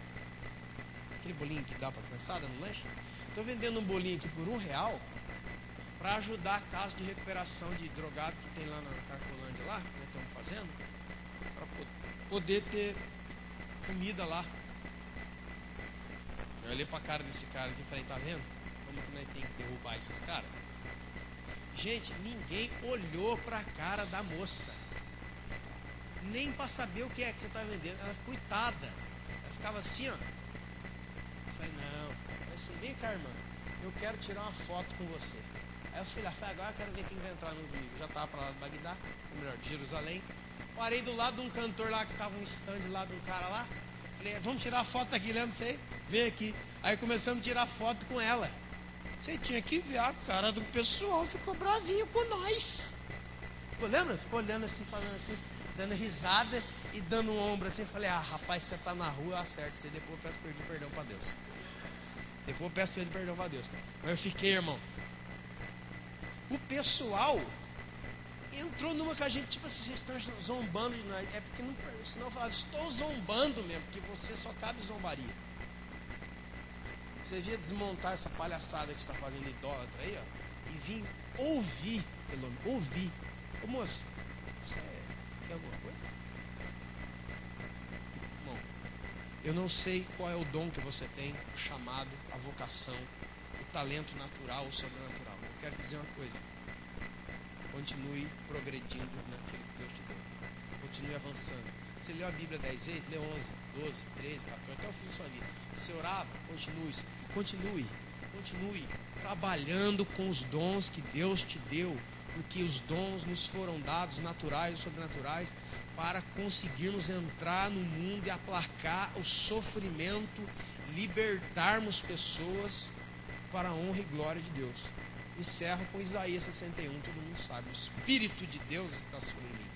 Aquele bolinho que dá para criançada no lanche. Estou vendendo um bolinho aqui por R$1 para ajudar a casa de recuperação de drogado que tem lá na Carcolândia, lá, que nós estamos fazendo, para poder ter comida lá. Eu olhei para a cara desse cara aqui e falei, tá vendo? Como que nós temos que derrubar esses caras? Gente, ninguém olhou para a cara da moça, nem para saber o que é que você está vendendo. Ela, coitada, ela ficava assim, ó. Eu falei, não, eu assim, vem cá, irmã, eu quero tirar uma foto com você. Aí eu fui lá, falei, agora eu quero ver quem vai entrar no domingo. Já estava para lá de Bagdá, ou melhor, de Jerusalém. Parei do lado de um cantor lá, que estava um stand lá de um cara lá. Falei, vamos tirar foto aqui, lembra disso aí? Vem aqui. Aí começamos a tirar foto com ela. Você tinha que ver a cara do pessoal, ficou bravinho com nós. Lembra? Ficou olhando assim, falando assim, dando risada e dando um ombro assim. Falei, ah, rapaz, você tá na rua, acerta você. Depois eu peço perdão para Deus. Depois eu peço perdão para Deus, cara. Mas eu fiquei, irmão. O pessoal entrou numa que a gente, tipo assim, vocês estão zombando de nós. É porque não, senão eu falava, estou zombando mesmo, porque você só cabe zombaria. Você devia desmontar essa palhaçada que você está fazendo idólatra aí, ó, e vir ouvir, pelo menos, ouvir. Ô moço, você quer alguma coisa? Bom, eu não sei qual é o dom que você tem, o chamado, a vocação, o talento natural ou sobrenatural. Eu quero dizer uma coisa. Continue progredindo naquilo que Deus te deu. Continue avançando. Você leu a Bíblia 10 vezes, lê 11, 12, 13, 14, até o fim da sua vida. Você orava, continue trabalhando com os dons que Deus te deu. porque os dons nos foram dados, naturais e sobrenaturais, para conseguirmos entrar no mundo e aplacar o sofrimento, libertarmos pessoas para a honra e glória de Deus. Encerro com Isaías 61, todo mundo sabe: o Espírito de Deus está sobre mim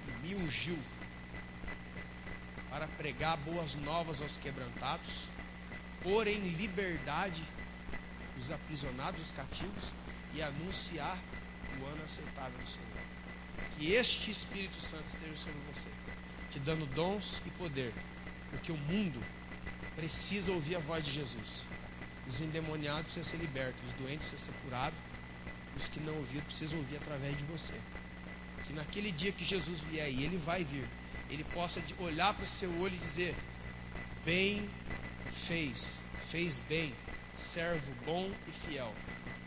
e me ungiu para pregar boas novas aos quebrantados, pôr em liberdade os aprisionados, os cativos, e anunciar o ano aceitável do Senhor. Que este Espírito Santo esteja sobre você, te dando dons e poder, porque o mundo precisa ouvir a voz de Jesus. Os endemoniados precisam ser libertos, os doentes precisam ser curados, os que não ouviram precisam ouvir através de você. Que naquele dia que Jesus vier, e Ele vai vir, Ele possa olhar para o seu olho e dizer: bem fez bem, servo bom e fiel.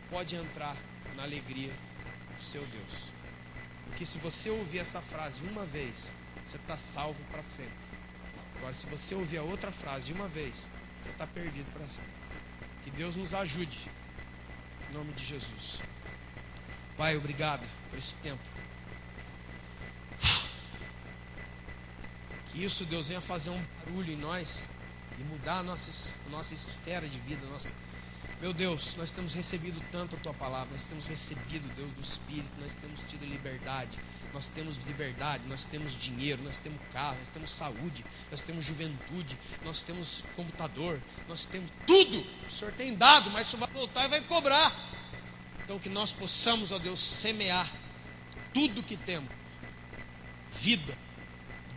Pode entrar na alegria do seu Deus. Porque se você ouvir essa frase uma vez, você está salvo para sempre. Agora, se você ouvir a outra frase uma vez, você está perdido para sempre. Que Deus nos ajude, em nome de Jesus. Pai, obrigado por esse tempo. Que isso, Deus, venha fazer um barulho em nós e mudar a nossa esfera de vida. Meu Deus, nós temos recebido tanto a Tua palavra, nós temos recebido, Deus, do Espírito, nós temos tido liberdade, nós temos dinheiro, nós temos carro, nós temos saúde, nós temos juventude, nós temos computador, nós temos tudo. O Senhor tem dado, mas o Senhor vai voltar e vai cobrar. Então que nós possamos, ó Deus, semear tudo que temos: vida,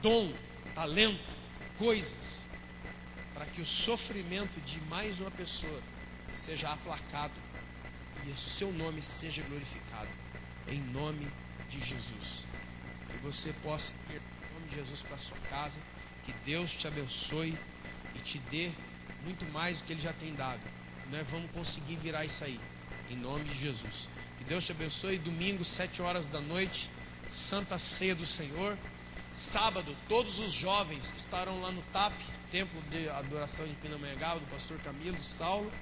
dom, talento, coisas, para que o sofrimento de mais uma pessoa seja aplacado e o seu nome seja glorificado, em nome de Jesus. Que você possa ir em nome de Jesus para a sua casa, que Deus te abençoe e te dê muito mais do que Ele já tem dado. Nós vamos conseguir virar isso aí, em nome de Jesus. Que Deus te abençoe. Domingo, 7 horas da noite, Santa Ceia do Senhor. Sábado, todos os jovens estarão lá no TAP, Templo de Adoração de Pindamonhangaba, do pastor Camilo, do Saulo.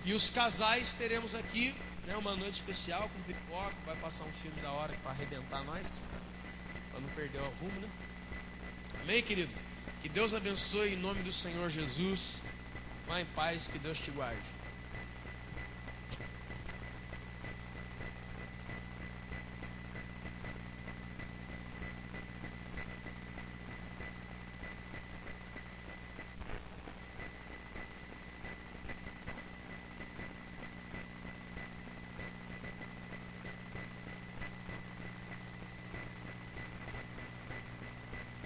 E os casais teremos aqui, né, uma noite especial com pipoca. Vai passar um filme da hora para arrebentar nós, para não perder o rumo, né? Amém, querido? Que Deus abençoe em nome do Senhor Jesus. Vá em paz, que Deus te guarde.